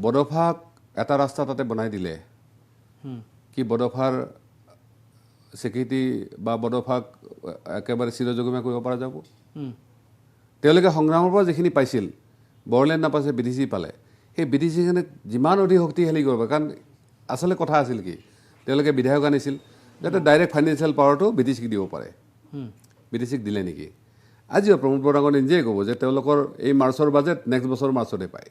বডোফাক এটা ৰাস্তা তাতে বনাই দিলে কি বডোফাৰ স্বীকৃতি বা বডোফাক একেবাৰে চিৰযুগমীয়া কৰিব পৰা যাব তেওঁলোকে সংগ্ৰামৰ পৰা যিখিনি পাইছিল বড়োলেণ্ড নাপাইছে BTC পালে সেই BTCখিনি যিমান অধিক শক্তিশালী কৰিব কাৰণ আচলতে কথা আছিল কি তেওঁলোকে বিধায়ক আনিছিল যাতে ডাইৰেক্ট ফাইনেন্সিয়েল পাৱাৰটো BTCক দিব পাৰে BTCক দিলে নেকি আজিও প্ৰমোদ বৰডাঙৰ নিজেই ক'ব যে তেওঁলোকৰ এই মাৰ্চৰ বাজেট নেক্সট বছৰ মাৰ্চতে পায়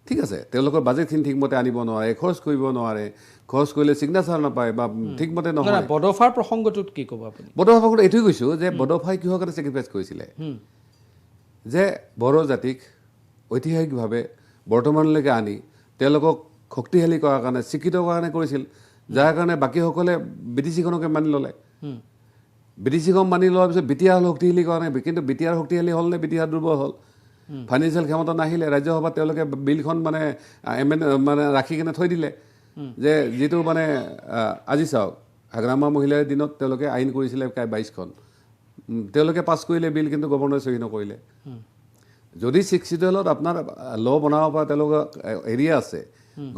ঠিক আছে তেওঁলোকৰ বাজেটখিনি ঠিকমতে আনিব নোৱাৰে খৰচ কৰিব নোৱাৰে খৰচ কৰিলে ছিগনেচাৰ নাপায় বা ঠিকমতে নহয় বডোফাৰ প্ৰসংগটোত কি ক'ব আপুনি বডোফাৰ প্ৰসংগত এইটোৱে কৈছোঁ যে বডোফাই কিহৰ কাৰণে ছেক্ৰিফাইচ কৰিছিলে যে বড়ো জাতিক ঐতিহাসিকভাৱে বৰ্তমানলৈকে আনি তেওঁলোকক শক্তিশালী কৰাৰ কাৰণে স্বীকৃত কৰাৰ কাৰণে কৰিছিল যাৰ কাৰণে বাকীসকলে BTCখনকে মানি ল'লে BTC-খন মানি লোৱাৰ পিছত BTR শক্তিশালী কৰা নাই, কিন্তু BTR শক্তিশালী হ'ল নে BTR দুৰ্বল হ'ল? ফাইনেন্সিয়েল ক্ষমতা নাহিলে ৰাজ্যসভাত তেওঁলোকে বিলখন মানে মানে ৰাখি কিনে থৈ দিলে যে যিটো মানে আজি চাওক হাগ্ৰামা মহিলাৰ দিনত তেওঁলোকে আইন কৰিছিলে প্ৰায় 22খন, তেওঁলোকে পাছ কৰিলে বিল, কিন্তু গভৰ্ণৰে চহী নকৰিলে। যদি 6 চিডিউলত আপোনাৰ ল বনাব পৰা তেওঁলোকৰ এৰিয়া আছে,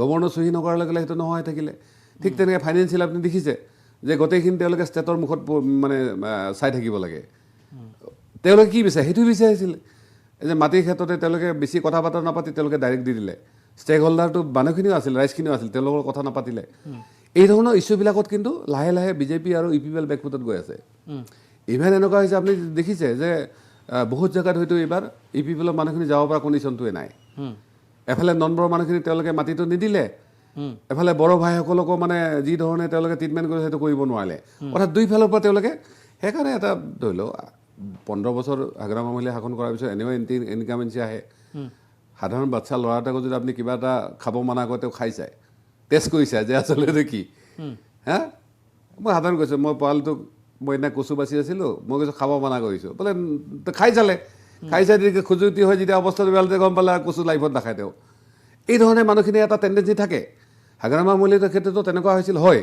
গভৰ্ণৰ চহী নকৰাৰ লগে লগে সেইটো নহয় থাকিলে। ঠিক তেনেকৈ ফাইনেন্সিয়েল আপুনি দেখিছে যে গোটেইখিনি তেওঁলোকে ষ্টেটৰ মুখত মানে চাই থাকিব লাগে। তেওঁলোকে কি বিচাৰে সেইটো বিচাৰিছিলে যে মাটিৰ ক্ষেত্ৰতে তেওঁলোকে বেছি কথা বতৰা নাপাতি তেওঁলোকে ডাইৰেক্ট দি দিলে। ষ্টেক হোল্ডাৰটো মানুহখিনিও আছিল, ৰাইজখিনিও আছিল, তেওঁলোকৰ কথা নাপাতিলে। এই ধৰণৰ ইছ্যুবিলাকত কিন্তু লাহে লাহে বিজেপি আৰু UPPL বেকফুটত গৈ আছে। ইভেন এনেকুৱা হৈছে আপুনি দেখিছে যে বহুত জেগাত হয়তো এইবাৰ UPPL মানুহখিনি যাব পৰা কণ্ডিশ্যনটোৱে নাই। এফালে নন বড়ো মানুহখিনি তেওঁলোকে মাটিটো নিদিলে, এফালে বড়ো ভাইসকলকো মানে যি ধৰণে তেওঁলোকে ট্ৰিটমেণ্ট কৰিছে সেইটো কৰিব নোৱাৰিলে। অৰ্থাৎ দুইফালৰ পৰা তেওঁলোকে সেইকাৰণে এটা ধৰি লওক 15 বছৰ হাগ্ৰামা মহিলাই শাসন কৰাৰ পিছত এনেও ইনকামেঞ্চি আহে। সাধাৰণ বাচ্চা ল'ৰা এটাকো যদি আপুনি কিবা এটা খাব মানা কৰে তেওঁ খাই চায়, টেষ্ট কৰিছে যে আচলতে কি। হা মই সাধাৰণ কৈছোঁ, মই পোৱালিটোক মই এদিনা কচু বাচি আছিলোঁ, মই কৈছোঁ খাব মানা কৰিছোঁ, বোলে খাই চালে, খাই চাই যদি খজুৱতি হয় যেতিয়া অৱস্থাটো বেয়া গম পালে আৰু কচু লাইফত নাখায় তেওঁ। এই ধৰণে মানুহখিনি এটা টেণ্ডেঞ্চি থাকে। হাগ্ৰামা মহিলাৰ ক্ষেত্ৰতো তেনেকুৱা হৈছিল, হয়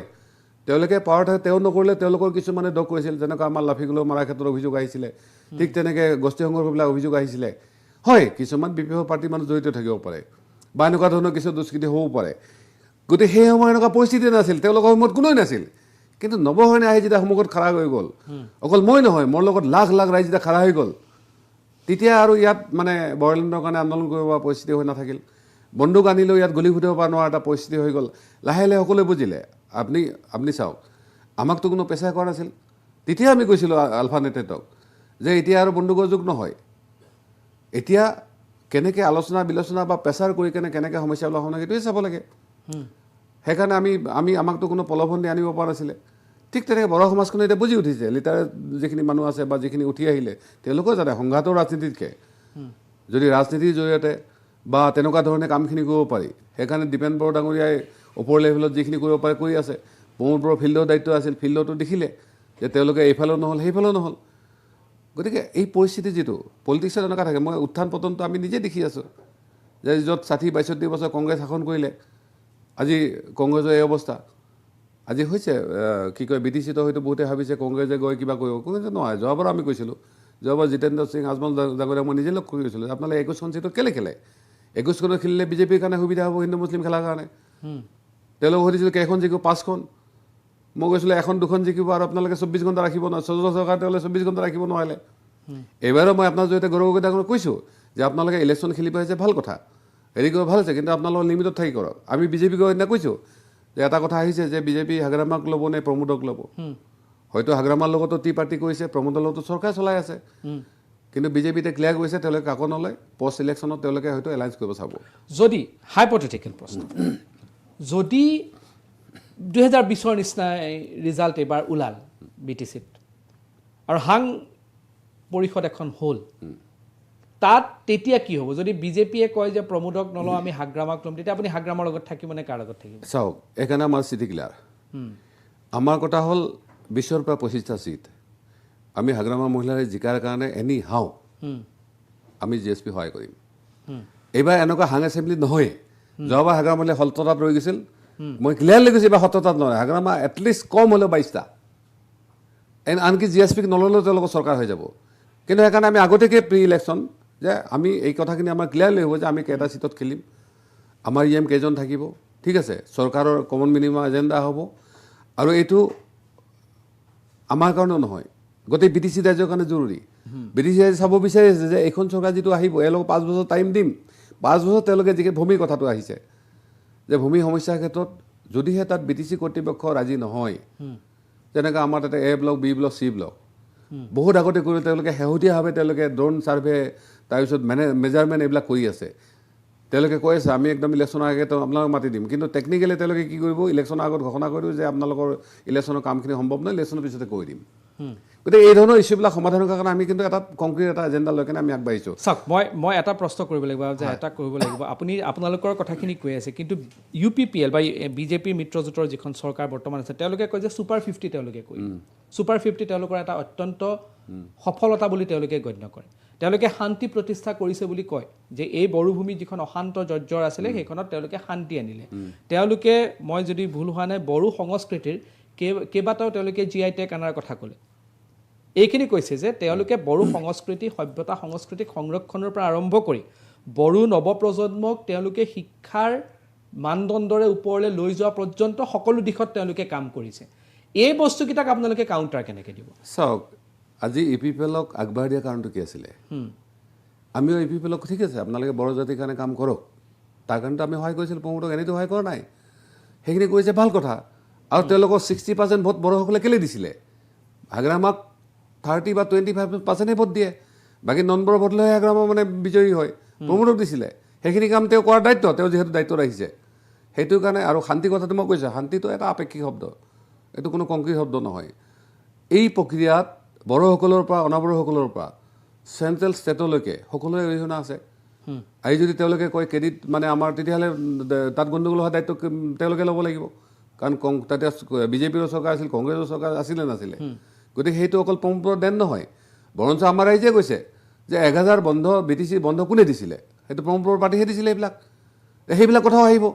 তেওঁলোকে পাৱাৰ থাকে, তেওঁ নকৰিলে তেওঁলোকৰ কিছুমানে দোষ কৰিছিল, যেনেকুৱা আমাৰ লাফিগুলো মাৰাৰ ক্ষেত্ৰত অভিযোগ আহিছিলে, ঠিক তেনেকৈ গোষ্ঠী সংঘৰ্ষবিলাক অভিযোগ আহিছিলে। হয় কিছুমান BPF পাৰ্টিৰ মানুহ জড়িত থাকিব পাৰে বা এনেকুৱা ধৰণৰ কিছু দুষ্কৃতি হ'ব পাৰে, গতিকে সেই সময়ত এনেকুৱা পৰিস্থিতি নাছিল, তেওঁলোকৰ সময়ত কোনোৱে নাছিল। কিন্তু নৱসৈনিক আহি যেতিয়া সন্মুখত খাৰা হৈ গ'ল, অকল মই নহয় মোৰ লগত লাখ লাখ ৰাইজ যেতিয়া খাৰা হৈ গ'ল, তেতিয়া আৰু ইয়াত মানে বড়োলেণ্ডৰ কাৰণে আন্দোলন কৰিব পৰা পৰিস্থিতি হৈ নাথাকিল। বন্দুক আনিলেও ইয়াত গুলি ফুটাব পৰা নোৱাৰা এটা পৰিস্থিতি হৈ গ'ল। লাহে লাহে সকলোৱে বুজিলে। আপুনি চাওক, আমাকতো কোনো পেচাই কৰা নাছিল। তেতিয়া আমি কৈছিলোঁ আলফা নেতৃত্বক যে এতিয়া আৰু বন্দুকৰ যুগ নহয়, এতিয়া কেনেকৈ আলোচনা বিলোচনা বা প্ৰেচাৰ কৰি কেনেকৈ সমস্যাবিলাক হ'ব লাগে সেইটোৱে চাব লাগে। সেইকাৰণে আমাকতো কোনো প্ৰলোভন দি আনিব পৰা নাছিলে। ঠিক তেনেকৈ বড়ো সমাজখনে এতিয়া বুজি উঠিছে, লিটাৰ যিখিনি মানুহ আছে বা যিখিনি উঠি আহিলে তেওঁলোকেও জানে সংঘাতৰ ৰাজনীতিতকৈ যদি ৰাজনীতিৰ জৰিয়তে বা তেনেকুৱা ধৰণে কামখিনি কৰিব পাৰি। সেইকাৰণে দীপেন বড়ো ডাঙৰীয়াই ওপৰ লেভেলত যিখিনি কৰিব পাৰে কৰি আছে। প্ৰমোদ বড়োৰ ফিল্ডৰ দায়িত্ব আছিল, ফিল্ডতো দেখিলে যে তেওঁলোকে এইফালেও নহ'ল সেইফালেও নহ'ল। গতিকে এই পৰিস্থিতি যিটো পলিটিক্সত এনেকুৱা থাকে, মই উত্থান পতনটো আমি নিজে দেখি আছোঁ যে য'ত 60-62 বছৰ কংগ্ৰেছ শাসন কৰিলে, আজি কংগ্ৰেছৰ এই অৱস্থা। আজি হৈছে কি কয় BTCতো হয়তো বহুতে ভাবিছে কংগ্ৰেছে গৈ কিবা কৰিব, কংগ্ৰেছে নহয়। যোৱাবাৰ আমি কৈছিলোঁ, যোৱাবাৰ জিতেন্দ্ৰ সিং আজমল ডাঙৰীয়াক মই নিজে লগ কৰিছিলোঁ, আপোনালোকে 21খন চিটত কেলৈ খেলে? 21খনত খেলিলে বিজেপিৰ কাৰণে সুবিধা হ'ব, হিন্দু মুছলিম খেলাৰ কাৰণে। তেওঁলোকক সুধিছিলোঁ কেইখন জিকিব? 5খন। মই কৈছিলোঁ 1-2খন জিকিব আৰু আপোনালোকে 24 ঘণ্টা ৰাখিব নোৱাৰে। সজল চৰকাৰ তেওঁলোকে 24 ঘণ্টা ৰাখিব নোৱাৰিলে। এইবাৰো মই আপোনাৰ জৰিয়তে গৌৰৱগীতাক কৈছোঁ যে আপোনালোকে ইলেকশ্যন খেলিব আহিছে ভাল কথা, হেৰি কৰিব ভাল হৈছে, কিন্তু আপোনালোকৰ লিমিটত থাকি কৰক। আমি বিজেপিক সেইদিনা কৈছোঁ যে এটা কথা আহিছে যে বিজেপি হাগ্ৰামাক ল'ব নে প্ৰমোদক ল'ব। হয়তো হাগ্ৰামাৰ লগতো টি পাৰ্টি কৰিছে, প্ৰমোদৰ লগতো চৰকাৰ চলাই আছে, কিন্তু বিজেপিতে ক্লিয়াৰ কৰিছে তেওঁলোকে কাকো নলয়। পষ্ট ইলেকশ্যনত তেওঁলোকে হয়তো এলায়েন্স কৰিব চাব। যদি হাইপথেটিকেল প্ৰশ্ন, যদি 2020ৰ নিচিনাই ৰিজাল্ট এইবাৰ ওলাল BTCত আৰু হাং পৰিষদ এখন হ'ল, তাত তেতিয়া কি হ'ব? যদি বিজেপিয়ে কয় যে প্ৰমোদক নলওঁ আমি হাগ্ৰামাক ল'ম, তেতিয়া আপুনি হাগ্ৰামাৰ লগত থাকিব নে কাৰ লগত থাকিব? চাওক, এইকাৰণে আমাৰ স্থিতি ক্লিয়াৰ। আমাৰ কথা হ'ল 20ৰ পৰা 25টা চিট আমি হাগ্ৰামা মহিলাৰ জিকাৰ কাৰণে এনি হাও আমি GSP সহায় কৰিম। এইবাৰ এনেকুৱা হাং এছেম্বলি নহয়। যোৱাবাৰ হাগ্ৰামা মহিলা 17টাত ৰৈ গৈছিল, মই ক্লিয়াৰলি কৈছোঁ এইবাৰ 17টাত নহয়, হাগ্ৰামা এটলিষ্ট কম হ'লেও 22টা, আনকি GSPক নল'লেও তেওঁলোকৰ চৰকাৰ হৈ যাব। কিন্তু সেইকাৰণে আমি আগতীয়াকৈ প্ৰি ইলেকশ্যন যে আমি এই কথাখিনি আমাৰ ক্লিয়াৰলি হ'ব যে আমি কেইটা চিটত খেলিম, আমাৰ EM কেইজন থাকিব, ঠিক আছে, চৰকাৰৰ কমন মিনিমাম এজেণ্ডা হ'ব। আৰু এইটো আমাৰ কাৰণেও নহয়, গোটেই BTC ৰাজ্যৰ কাৰণে জৰুৰী। BTC ৰাজ্যে চাব বিচাৰিছে যে এইখন চৰকাৰ যিটো আহিব এওঁলোকক 5 বছৰ টাইম দিম, 5 বছৰ তেওঁলোকে যিখিনি ভূমিৰ কথাটো আহিছে যে ভূমি সমস্যাৰ ক্ষেত্ৰত যদিহে তাত BTC কৰ্তৃপক্ষ ৰাজি নহয়, যেনেকৈ আমাৰ তাতে A block, B block, C block বহুত আগতে কৰি তেওঁলোকে শেহতীয়াভাৱে তেওঁলোকে ড্ৰোন ছাৰ্ভে তাৰপিছত মেজাৰমেণ্ট এইবিলাক কৰি আছে। তেওঁলোকে কৈ আছে আমি একদম ইলেকশ্যনৰ আগতে আপোনালোকক মাতি দিম, কিন্তু টেকনিকেলি তেওঁলোকে কি কৰিব, ইলেকশ্যনৰ আগত ঘোষণা কৰি দিব যে আপোনালোকৰ ইলেকশ্যনৰ কামখিনি সম্ভৱ নহয়, ইলেকশ্যনৰ পিছতে কৰি দিম। গতিকে এই ধৰণৰ ইছ্যুবিলাক সমাধানৰ কাৰণে আমি কিন্তু এটা কংক্ৰিট এটা এজেণ্ডা লৈ কেনে আমি আগবাঢ়িছোঁ। চাওক, মই এটা প্ৰশ্ন কৰিব লাগিব যে এটা কৰিব লাগিব, আপোনালোকৰ কথাখিনি কৈ আছে, কিন্তু UPPL বা BJPৰ মিত্ৰজোঁটৰ যিখন চৰকাৰ বৰ্তমান আছে তেওঁলোকে কয় যে Super 50 তেওঁলোকে কৰিব। ছুপাৰ 50 তেওঁলোকৰ এটা অত্যন্ত সফলতা বুলি তেওঁলোকে গণ্য কৰে তেওঁলোকে শান্তি প্ৰতিষ্ঠা কৰিছে বুলি কয় যে এই বড়োভূমি যিখন অশান্ত জৰ্জৰ আছিলে সেইখনত তেওঁলোকে শান্তি আনিলে তেওঁলোকে মই যদি ভুল হোৱা নাই বড়ো সংস্কৃতিৰ কেইবাটাও তেওঁলোকে GI টেগ আনাৰ কথা ক'লে এইখিনি কৈছে যে তেওঁলোকে বড়ো সংস্কৃতি সভ্যতা সংস্কৃতিক সংৰক্ষণৰ পৰা আৰম্ভ কৰি বড়ো নৱপ্ৰজন্মক তেওঁলোকে শিক্ষাৰ মানদণ্ডৰে ওপৰলৈ লৈ যোৱা পৰ্যন্ত সকলো দিশত তেওঁলোকে কাম কৰিছে এই বস্তুকেইটাক আপোনালোকে কাউণ্টাৰ কেনেকৈ দিব চাওক আজি EPPLক আগবাঢ়ি দিয়া কাৰণটো কি আছিলে আমিও EPPLক ঠিক আছে আপোনালোকে বড়ো জাতিৰ কাৰণে কাম কৰক তাৰ কাৰণেতো আমি সহায় কৰিছিলোঁ প্ৰমোদক এনেতো সহায় কৰা নাই সেইখিনি কৰিছে ভাল কথা আৰু তেওঁলোকক 60% ভোট বড়োসকলে কেলৈ দিছিলে হাগ্ৰামাক 30 বা 25% ভোট দিয়ে বাকী নন বড়ো ভোট লৈ হাগ্ৰামা মানে বিজয়ী হয় প্ৰমোদক দিছিলে সেইখিনি কাম তেওঁ কৰাৰ দায়িত্ব তেওঁ যিহেতু দায়িত্ব ৰাখিছে সেইটো কাৰণে আৰু শান্তি কথাটো মই কৈছোঁ শান্তিটো এটা আপেক্ষিক শব্দ এইটো কোনো কংক্ৰিট শব্দ নহয় এই প্ৰক্ৰিয়াত বড়োসকলৰ পৰা অনাবড়োসকলৰ পৰা চেণ্ট্ৰেল ষ্টেটলৈকে সকলোৰে অৰিহণা আছে আজি যদি তেওঁলোকে কয় ক্ৰেডিট মানে আমাৰ তেতিয়াহ'লে তাত গণ্ডগোল হোৱা দায়িত্ব তেওঁলোকে ল'ব লাগিব কাৰণ তাতে বিজেপিৰ চৰকাৰ আছিল কংগ্ৰেছৰ চৰকাৰ আছিলে নাছিলে গতিকে সেইটো অকল প্ৰমোদৰ দেন নহয় বৰঞ্চ আমাৰ ৰাইজে কৈছে যে 1000 বন্ধ BTC বন্ধ কোনে দিছিলে সেইটো প্ৰমোদৰ পাৰ্টিহে দিছিলে সেইবিলাক কথাও আহিব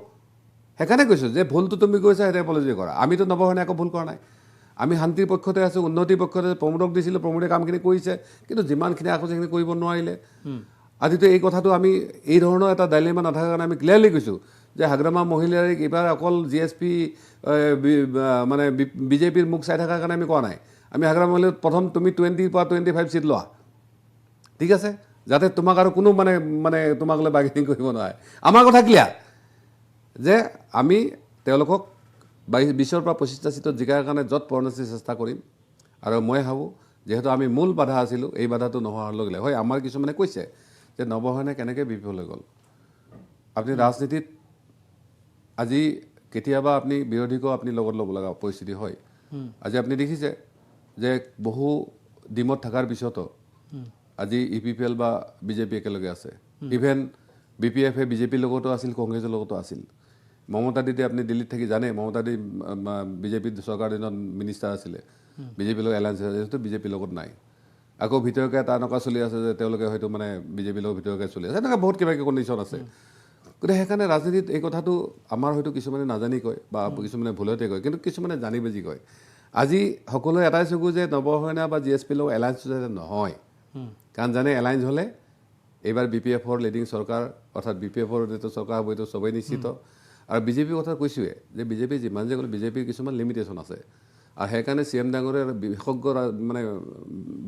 সেইকাৰণে কৈছোঁ যে ভুলটো তুমি কৈছা সেইটো এপলজি কৰা আমিতো নৱসেনাই একো ভুল কৰা নাই আমি শান্তিৰ পক্ষতে আছোঁ উন্নতিৰ পক্ষতে প্ৰমোদক দিছিলোঁ প্ৰমোদে কামখিনি কৰিছে কিন্তু যিমানখিনি আকৌ সেইখিনি কৰিব নোৱাৰিলে আজিতো এই কথাটো আমি এই ধৰণৰ এটা ডাইলেমা নাথাকাৰ কাৰণে আমি ক্লিয়াৰলি কৈছোঁ যে হাগ্ৰামা মহিলাৰীক এইবাৰ অকল GSP মানে বিজেপিৰ মুখ চাই থকাৰ কাৰণে আমি কোৱা নাই আমি হাগ্ৰামা মহিলাত প্ৰথম তুমি 20 পৰা 25 চিট লোৱা ঠিক আছে যাতে তোমাক আৰু কোনো মানে তোমাক লৈ বাৰ্গেনিং কৰিব নোৱাৰে আমাৰ কথা ক্লিয়াৰ যে আমি তেওঁলোকক 20 পৰা 25টা চিটত জিকাৰ কাৰণে য'ত পৰণচি চেষ্টা কৰিম আৰু মই ভাবোঁ যেহেতু আমি মূল বাধা আছিলোঁ এই বাধাটো নোহোৱাৰ লগে লগে হয় আমাৰ কিছুমানে কৈছে যে নৱসেনা কেনেকৈ বিফল হৈ গ'ল আপুনি ৰাজনীতিত আজি কেতিয়াবা আপুনি বিৰোধীকো আপুনি লগত ল'ব লগা পৰিস্থিতি হয় আজি আপুনি দেখিছে যে বহু ডিমত থকাৰ পিছতো আজি EPPL বা বিজেপি একেলগে আছে ইভেন BPFে বিজেপিৰ লগতো আছিল কংগ্ৰেছৰ লগতো আছিল মমতা দিদি আপুনি দিল্লীত থাকি জানে মমতা দি বিজেপিৰ চৰকাৰ দিনত মিনিষ্টাৰ আছিলে বিজেপিৰ লগত এলায়েন্স আছে বিজেপিৰ লগত নাই আকৌ ভিতৰকে এটা এনেকুৱা চলি আছে যে তেওঁলোকে হয়তো মানে বিজেপিৰ লগত ভিতৰকে চলি আছে এনেকুৱা বহুত কিবা কিবি কণ্ডিশ্যন আছে গতিকে সেইকাৰণে ৰাজনীতিত এই কথাটো আমাৰ হয়তো কিছুমানে নাজানি কয় বা কিছুমানে ভুলতে কয় কিন্তু কিছুমানে জানি বুজি কয় আজি সকলোৱে এটাই চকু যে নৱসেনা বা GSPৰ লগত এলায়েন্স নহয় কাৰণ জানে এলায়েন্স হ'লে এইবাৰ BPFৰ লিডিং চৰকাৰ অৰ্থাৎ BPFৰ যিটো চৰকাৰ হ'ব এইটো চবেই নিশ্চিত আৰু বিজেপিৰ কথা কৈছোঁৱে যে বিজেপি যিমান যে ক'লে বিজেপিৰ কিছুমান লিমিটেশ্যন আছে আৰু সেইকাৰণে CM ডাঙৰে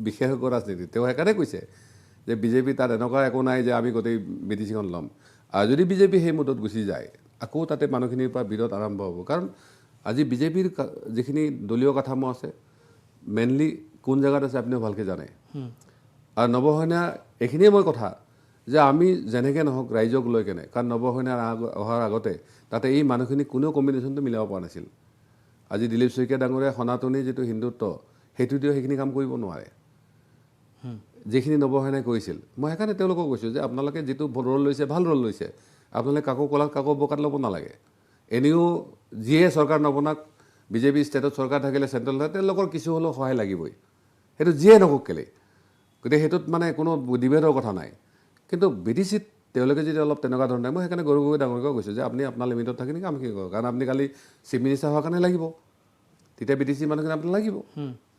বিশেষজ্ঞ ৰাজনীতি তেওঁ সেইকাৰণে কৈছে যে বিজেপি তাত এনেকুৱা একো নাই যে আমি গোটেই BTCখন ল'ম আৰু যদি বিজেপি সেই মুদত গুচি যায় আকৌ তাতে মানুহখিনিৰ পৰা বিৰোধ আৰম্ভ হ'ব কাৰণ আজি বিজেপিৰ যিখিনি দলীয় কাঠামো আছে মেইনলি কোন জেগাত আছে আপুনিও ভালকৈ জানে আৰু নৱসেনা এইখিনিয়ে মই কথা যে আমি যেনেকৈ নহওক ৰাইজক লৈ কেনে কাৰণ নৱসেনাৰ অহাৰ আগতে তাতে এই মানুহখিনি কোনেও কম্বিনেশ্যনটো মিলাব পৰা নাছিল আজি দিলীপ শইকীয়া ডাঙৰীয়া সনাতনী যিটো হিন্দুত্ব সেইটো দিও সেইখিনি কাম কৰিব নোৱাৰে যিখিনি নৱসেনাই কৰিছিল মই সেইকাৰণে তেওঁলোকক কৈছোঁ যে আপোনালোকে যিটো ৰোল লৈছে ভাল ৰোল লৈছে আপোনালোকে কাকো কলাত কাকো বোকাত ল'ব নালাগে এনেও যিয়ে চৰকাৰ নবনাক বিজেপি ষ্টেটত চৰকাৰ থাকিলে চেণ্ট্ৰেল তেওঁলোকৰ কিছু হ'লেও সহায় লাগিবই সেইটো যিয়ে নকওক কেলে গতিকে সেইটোত মানে কোনো ডিবেটৰ কথা নাই কিন্তু BTCত তেওঁলোকে যদি অলপ তেনেকুৱা ধৰণে মই সেইকাৰণে গৰু ডাঙৰকৈ কৈছোঁ যে আপুনি আপোনাৰ লিমিটত থাকি কামখিনি কৰক কাৰণ আপুনি কালি চিফ মিনিষ্টাৰ হোৱাৰ কাৰণে লাগিব তেতিয়া BTC মানুহখিনি আপোনাক লাগিব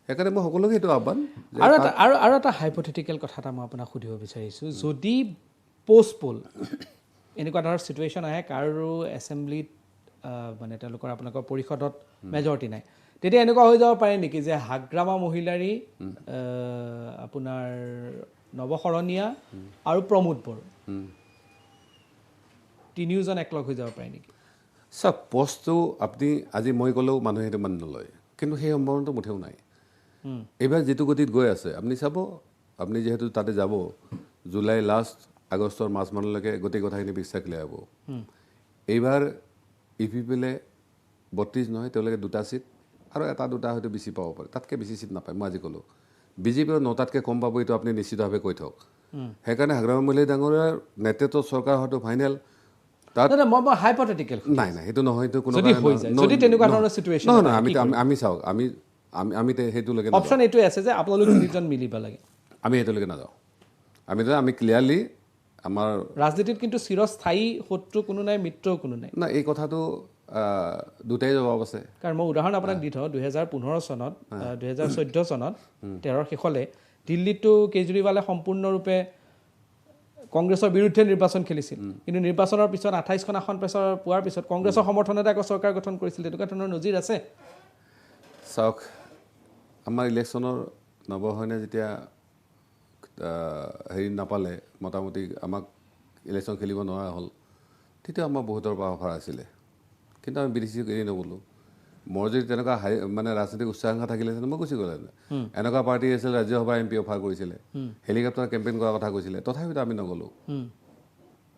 সেইকাৰণে মই সকলোকে এইটো আহ্বান আৰু এটা হাইপথেটিকেল কথা এটা মই আপোনাক সুধিব বিচাৰিছোঁ যদি পোল এনেকুৱা ধৰণৰ চিটুৱেশ্যন আহে কাৰো এছেম্বলিত মানে তেওঁলোকৰ আপোনালোকৰ পৰিষদত মেজৰিটি নাই তেতিয়া এনেকুৱা হৈ যাব পাৰে নেকি যে হাগ্ৰামা মহিলাৰী আপোনাৰ নৱশৰণীয়া আৰু প্ৰমোদ বড়ো তিনিওজন একলগ হৈ যাব পাৰে নেকি চাওক পষ্টটো আপুনি আজি মই ক'লেও মানুহে সেইটো মানি নলয় কিন্তু সেই সম্ভাৱনাটো মুঠেও নাই এইবাৰ যিটো গতিত গৈ আছে আপুনি চাব আপুনি যিহেতু তাতে যাব জুলাই লাষ্ট আগষ্টৰ মাজমানলৈকে গোটেই কথাখিনি বিশ্বাস ক্লিয়াৰ হ'ব এইবাৰ EPPলে 32 নহয় তেওঁলোকে 2টা চিট আৰু এটা দুটা হয়তো বেছি পাব পাৰে তাতকৈ বেছি চিট নাপায় মই আজি ক'লোঁ বিজেপিৰ 9টাতকৈ কম পাব এইটো আপুনি নিশ্চিতভাৱে কৈ থওক সেইকাৰণে হাগ্ৰামা মহিলাই ডাঙৰীয়াৰ নেতৃত্বত চৰকাৰ হয়তো ফাইনেল তাত হাইপথেটিকেল নাই সেইটো নহয় এইটো কোনো যদি তেনেকুৱা ধৰণৰ চিটুৱেশ্যন নহয় আমি চাওক আমি আমি সেইটোলৈকে অপশ্যন এইটোৱে আছে যে আপোনালোক তিনিজন মিলিব লাগে আমি সেইটোলৈকে নাযাওঁ আমি ক্লিয়াৰলি আমাৰ ৰাজনীতিত কিন্তু চিৰস্থায়ী শত্ৰু কোনো নাই মিত্ৰও কোনো নাই না এই কথাটো দুটাই জবাব আছে কাৰণ মই উদাহৰণ আপোনাক দি থওঁ 2015 চনত 2014 চনত 13 শেষলে দিল্লীতো কেজৰিৱালে সম্পূৰ্ণৰূপে কংগ্ৰেছৰ বিৰুদ্ধে নিৰ্বাচন খেলিছিল কিন্তু নিৰ্বাচনৰ পিছত 28খন আসন পোৱাৰ পিছত কংগ্ৰেছৰ সমৰ্থনতে আকৌ চৰকাৰ গঠন কৰিছিল তেনেকুৱা ধৰণৰ নজিৰ আছে চাওক আমাৰ ইলেকশ্যনৰ নৱসৈনে যেতিয়া হেৰি নাপালে মোটামুটি আমাক ইলেকশ্যন খেলিব নোৱাৰা হ'ল তেতিয়া আমাৰ বহুতৰ পৰা অফাৰ আছিলে কিন্তু আমি বিটিচিক এৰি নগ'লোঁ মোৰ যদি তেনেকুৱা মানে ৰাজনৈতিক উচ্চাকাংক্ষা থাকিলেহেঁতেন মই গুচি গ'লোহেঁতেন এনেকুৱা পাৰ্টি আছিল ৰাজ্যসভা MP অফাৰ কৰিছিলে হেলিকপ্টাৰ কেম্পেইন কৰাৰ কথা কৈছিলে তথাপিতো আমি নগ'লোঁ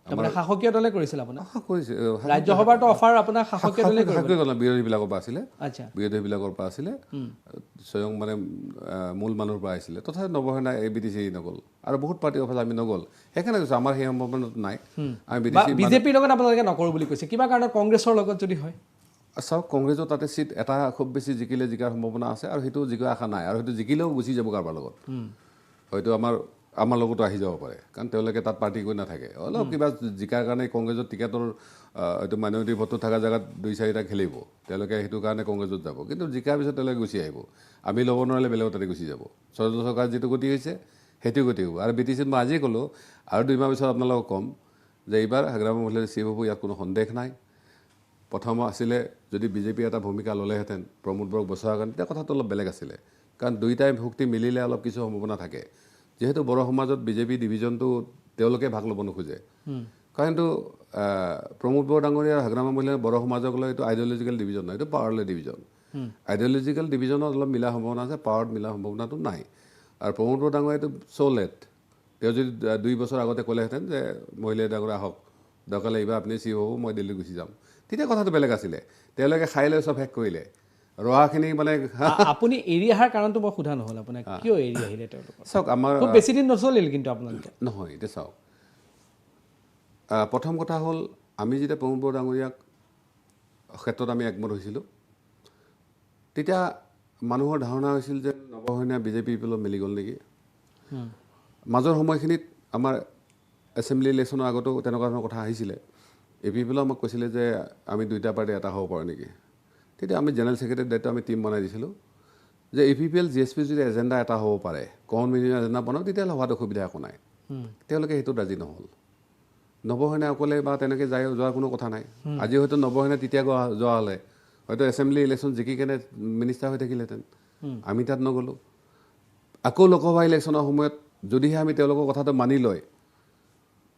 আপোনাৰ শাসকীয় দলে কৰিছিল আপোনাৰ আশা কৰিছে ৰাজ্যসভাৰতো অফাৰ আপোনাৰ শাসকীয় দলে বিৰোধীবিলাকৰ পৰা আছিলে আচ্ছা বিৰোধীবিলাকৰ পৰা আছিলে স্বয়ং মানে মূল মানুহৰ পৰা আহিছিলে তথাপি নৱসেনা এই BTC নগ'ল আৰু বহুত পাৰ্টি অফাৰ আমি নগ'ল সেইকাৰণে কৈছোঁ আমাৰ সেই সম্ভাৱনাটো নাই আমি বিজেপিৰ লগত আপোনালোকে নকৰোঁ বুলি কৈছে কিবা কাৰণত কংগ্ৰেছৰ লগত যদি হয় চাওক কংগ্ৰেছৰ তাতে চিট এটা খুব বেছি জিকাৰ সম্ভাৱনা আছে আৰু সেইটো জিকাৰ আশা নাই আৰু সেইটো জিকিলেও গুচি যাব কাৰোবাৰ লগত হয়তো আমাৰ লগতো আহি যাব পাৰে কাৰণ তেওঁলোকে তাত পাৰ্টি কৰি নাথাকে অলপ কিবা জিকাৰ কাৰণে কংগ্ৰেছৰ টিকেটৰ এইটো মাইনৰিটি ভোটটো থকা জেগাত 2-4টা খেলিব তেওঁলোকে সেইটো কাৰণে কংগ্ৰেছত যাব কিন্তু জিকাৰ পিছত তেওঁলোকে গুচি আহিব আমি ল'ব নোৱাৰিলে বেলেগৰ তাতে গুচি যাব চৰকাৰ চৰকাৰ যিটো গতি হৈছে সেইটো গতি হ'ব আৰু BTCত মই আজিয়ে ক'লোঁ আৰু 2 মাহ পিছত আপোনালোকক ক'ম যে এইবাৰ হাগ্ৰামা মহিলাৰ চিফ হ'ব ইয়াত কোনো সন্দেহ নাই প্ৰথম আছিলে যদি বিজেপি এটা ভূমিকা ল'লেহেঁতেন প্ৰমোদ বৰক বচোৱাৰ কাৰণে তেতিয়া কথাটো অলপ বেলেগ আছিলে কাৰণ দুইটাই শক্তি মিলিলে অলপ কিছু সম্ভাৱনা থাকে যেহেতু বড়ো সমাজত বিজেপি ডিভিজনটো তেওঁলোকে ভাগ ল'ব নোখোজে কাৰণটো প্ৰমোদ বড়ো ডাঙৰীয়া আৰু হাগ্ৰামা মহিলাৰ বড়ো সমাজক লৈ এইটো আইডিঅলজিকেল ডিভিজন নহয় এইটো পাৱাৰলেছ ডিভিজন আইডিঅলজিকেল ডিভিজনত অলপ মিলা সম্ভাৱনা আছে পাৱাৰত মিলা সম্ভাৱনাটো নাই আৰু প্ৰমোদ বড়ো ডাঙৰীয়া এইটো লেট তেওঁ যদি 2 বছৰ আগতে ক'লেহেঁতেন যে মহিলা ডাঙৰীয়া আহক দৰকাৰ হ'লে এইবাৰ আপুনি চিফ হ'ব মই দিল্লী গুচি যাম তেতিয়া কথাটো বেলেগ আছিলে তেওঁলোকে খাই লৈ চব শেষ কৰিলে ৰোৱাখিনি মানে আপুনি এৰি অহাৰ কাৰণটো মই সোধা নহ'ল আপোনাক কিয় এৰি আহিলে তেওঁলোক চাওক আমাৰ খুব বেছি দিন নচলিল কিন্তু আপোনালোকে নহয় এতিয়া চাওক প্ৰথম কথা হ'ল আমি যেতিয়া প্ৰমোদ বড়ো ডাঙৰীয়াক ক্ষেত্ৰত আমি একমত হৈছিলোঁ তেতিয়া মানুহৰ ধাৰণা হৈছিল যে নৱসৈনা বিজেপি লগত মিলি গ'ল নেকি মাজৰ সময়খিনিত আমাৰ এছেম্বলি ইলেকশ্যনৰ আগতো তেনেকুৱা ধৰণৰ কথা আহিছিলে APPL আমাক কৈছিলে যে আমি 2টা পাৰ্টি এটা হ'ব পাৰোঁ নেকি তেতিয়া আমি জেনেৰেল ছেক্ৰেটাৰীৰ দায়িত্ব আমি টিম বনাই দিছিলোঁ যে APPL GSP যদি এজেণ্ডা এটা হ'ব পাৰে কমন মিটিং এজেণ্ডা বনাওঁ তেতিয়াহ'লে হোৱাত অসুবিধা একো নাই তেওঁলোকে সেইটোত ৰাজি নহ'ল নৱসেনা অকলে বা তেনেকৈ যোৱাৰ কোনো কথা নাই আজি হয়তো নৱসেনা তেতিয়া যোৱা হ'লে হয়তো এছেম্বলি ইলেকশ্যন জিকি কেনে মিনিষ্টাৰ হৈ থাকিলেহেঁতেন আমি তাত নগ'লোঁ আকৌ লোকসভা ইলেকশ্যনৰ সময়ত যদিহে আমি তেওঁলোকৰ কথাটো মানি লয়